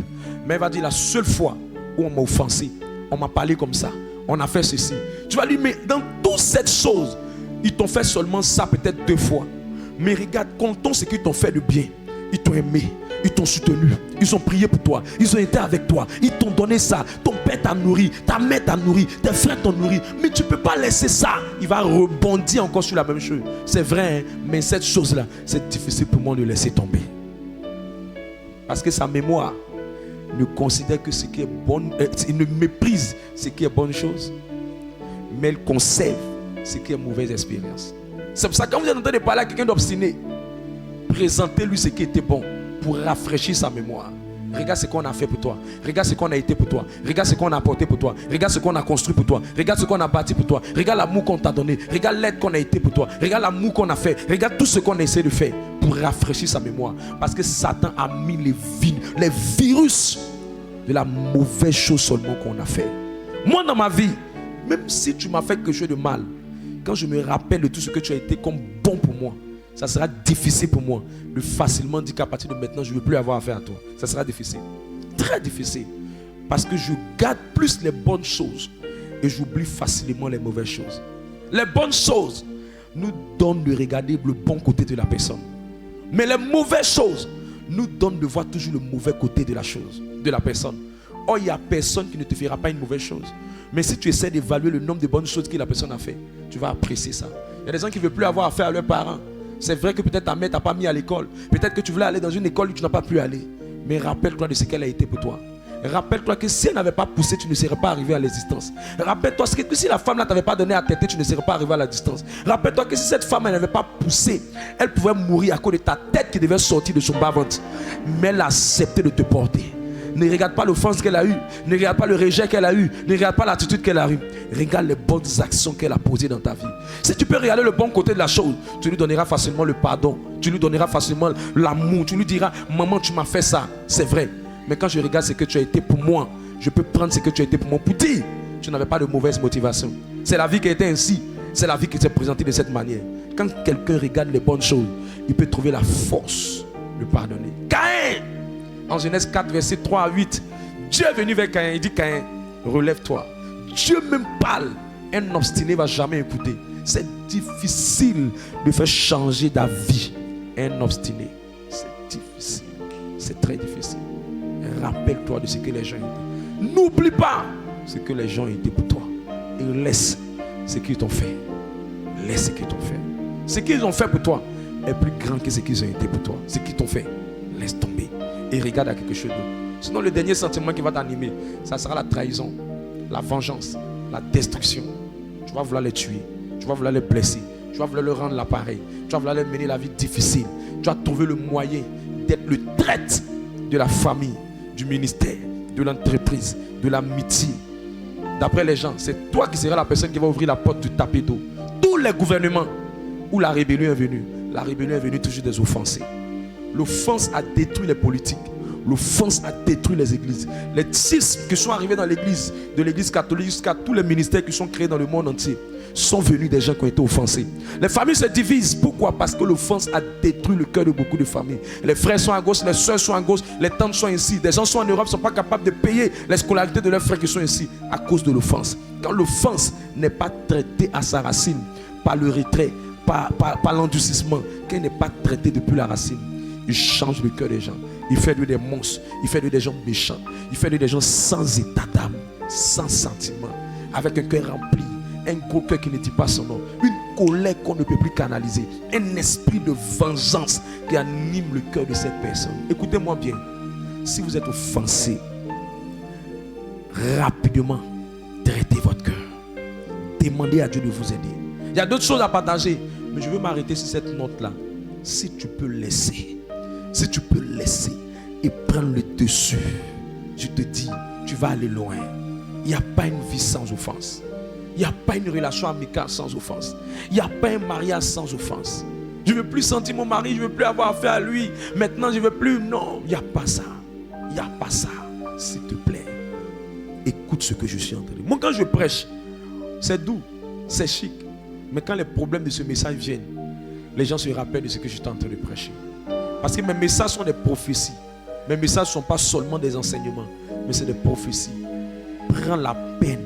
Mais elle va dire la seule fois où on m'a offensé, on m'a parlé comme ça, on a fait ceci. Tu vas lui dire, mais dans toute cette chose, ils t'ont fait seulement ça peut-être 2 fois. Mais regarde, comptons ce qu'ils t'ont fait de bien. Ils t'ont aimé, ils t'ont soutenu, ils ont prié pour toi, ils ont été avec toi, ils t'ont donné ça. Ton père t'a nourri, ta mère t'a nourri, tes frères t'ont nourri. Mais tu ne peux pas laisser ça. Il va rebondir encore sur la même chose. C'est vrai, hein? Mais cette chose-là, c'est difficile pour moi de laisser tomber. Parce que sa mémoire ne considèrent que ce qui est bon, ils ne méprisent ce qui est bonne chose, mais ils conservent ce qui est mauvaise expérience. C'est pour ça que quand vous êtes en train de parler à quelqu'un d'obstiné, présentez-lui ce qui était bon pour rafraîchir sa mémoire. Regarde ce qu'on a fait pour toi. Regarde ce qu'on a été pour toi. Regarde ce qu'on a apporté pour toi. Regarde ce qu'on a construit pour toi. Regarde ce qu'on a bâti pour toi. Regarde l'amour qu'on t'a donné. Regarde l'aide qu'on a été pour toi. Regarde l'amour qu'on a fait. Regarde tout ce qu'on a essayé de faire pour rafraîchir sa mémoire. Parce que Satan a mis les virus de la mauvaise chose seulement qu'on a fait. Moi dans ma vie, même si tu m'as fait quelque chose de mal, quand je me rappelle de tout ce que tu as été comme bon pour moi, ça sera difficile pour moi de facilement dire qu'à partir de maintenant, je ne veux plus avoir affaire à toi. Ça sera difficile. Très difficile. Parce que je garde plus les bonnes choses et j'oublie facilement les mauvaises choses. Les bonnes choses nous donnent de regarder le bon côté de la personne. Mais les mauvaises choses nous donnent de voir toujours le mauvais côté de la chose, de la personne. Or, il n'y a personne qui ne te fera pas une mauvaise chose. Mais si tu essaies d'évaluer le nombre de bonnes choses que la personne a fait, tu vas apprécier ça. Il y a des gens qui ne veulent plus avoir affaire à leurs parents. C'est vrai que peut-être ta mère t'a pas mis à l'école. Peut-être que tu voulais aller dans une école où tu n'as pas pu aller. Mais rappelle-toi de ce qu'elle a été pour toi. Rappelle-toi que si elle n'avait pas poussé, tu ne serais pas arrivé à l'existence. Rappelle-toi que si la femme ne t'avait pas donné à têter, tu ne serais pas arrivé à la distance. Rappelle-toi que si cette femme n'avait pas poussé, elle pouvait mourir à cause de ta tête qui devait sortir de son bas-ventre. Mais elle a accepté de te porter. Ne regarde pas l'offense qu'elle a eue. Ne regarde pas le rejet qu'elle a eu. Ne regarde pas l'attitude qu'elle a eue. Regarde les bonnes actions qu'elle a posées dans ta vie. Si tu peux regarder le bon côté de la chose, tu lui donneras facilement le pardon. Tu lui donneras facilement l'amour. Tu lui diras, maman, tu m'as fait ça. C'est vrai. Mais quand je regarde ce que tu as été pour moi, je peux prendre ce que tu as été pour moi pour dire, tu n'avais pas de mauvaise motivation. C'est la vie qui a été ainsi. C'est la vie qui s'est présentée de cette manière. Quand quelqu'un regarde les bonnes choses, il peut trouver la force de pardonner. Caïn! En Genèse 4, verset 3 à 8, Dieu est venu vers Caïn. Il dit, Caïn, relève-toi. Dieu même parle. Un obstiné ne va jamais écouter. C'est difficile de faire changer d'avis un obstiné. C'est difficile. C'est très difficile. Rappelle-toi de ce que les gens ont été. N'oublie pas ce que les gens ont été pour toi. Et laisse ce qu'ils t'ont fait. Laisse ce qu'ils t'ont fait. Ce qu'ils ont fait pour toi est plus grand que ce qu'ils ont été pour toi. Ce qu'ils t'ont fait, laisse tomber. Et regarde à quelque chose d'autre. Sinon, le dernier sentiment qui va t'animer, ça sera la trahison, la vengeance, la destruction. Tu vas vouloir les tuer, tu vas vouloir les blesser, tu vas vouloir leur rendre l'appareil, tu vas vouloir leur mener la vie difficile. Tu vas trouver le moyen d'être le traître de la famille, du ministère, de l'entreprise, de l'amitié. D'après les gens, c'est toi qui seras la personne qui va ouvrir la porte du tapis d'eau. Tous les gouvernements où la rébellion est venue toujours des offensés. L'offense a détruit les politiques. L'offense a détruit les églises. Les schismes qui sont arrivés dans l'église, de l'église catholique jusqu'à tous les ministères qui sont créés dans le monde entier, sont venus des gens qui ont été offensés. Les familles se divisent. Pourquoi? Parce que l'offense a détruit le cœur de beaucoup de familles. Les frères sont à gauche, les soeurs sont à gauche, les tantes sont ici. Des gens sont en Europe, ne sont pas capables de payer les scolarités de leurs frères qui sont ici à cause de l'offense. Quand l'offense n'est pas traitée à sa racine, par le retrait, par l'endurcissement, qu'elle n'est pas traitée depuis la racine, il change le cœur des gens. Il fait de des monstres. Il fait de des gens méchants. Il fait de des gens sans état d'âme, sans sentiment, avec un cœur rempli, un gros cœur qui ne dit pas son nom, une colère qu'on ne peut plus canaliser, un esprit de vengeance qui anime le cœur de cette personne. Écoutez-moi bien. Si vous êtes offensé, rapidement, traitez votre cœur. Demandez à Dieu de vous aider. Il y a d'autres choses à partager, mais je veux m'arrêter sur cette note-là. Si tu peux laisser et prendre le dessus, je te dis, tu vas aller loin. Il n'y a pas une vie sans offense. Il n'y a pas une relation amicale sans offense. Il n'y a pas un mariage sans offense. Je ne veux plus sentir mon mari, je ne veux plus avoir affaire à lui. Maintenant, je ne veux plus. Non, il n'y a pas ça. Il n'y a pas ça. S'il te plaît, écoute ce que je suis en train de dire. Moi, quand je prêche, c'est doux, c'est chic. Mais quand les problèmes de ce message viennent, les gens se rappellent de ce que je suis en train de prêcher. Parce que mes messages sont des prophéties. Mes messages ne sont pas seulement des enseignements, mais c'est des prophéties. Prends la peine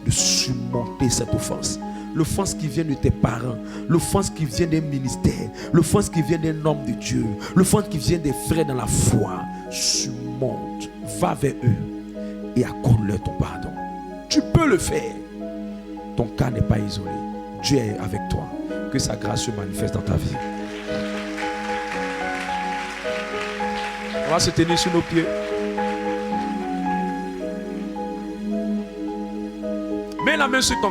de surmonter cette offense. L'offense qui vient de tes parents, l'offense qui vient des ministères, l'offense qui vient d'un homme de Dieu, l'offense qui vient des frères dans la foi. Surmonte, va vers eux et accorde-leur ton pardon. Tu peux le faire. Ton cas n'est pas isolé. Dieu est avec toi. Que sa grâce se manifeste dans ta vie. On va se tenir sur nos pieds. Mets la main sur ton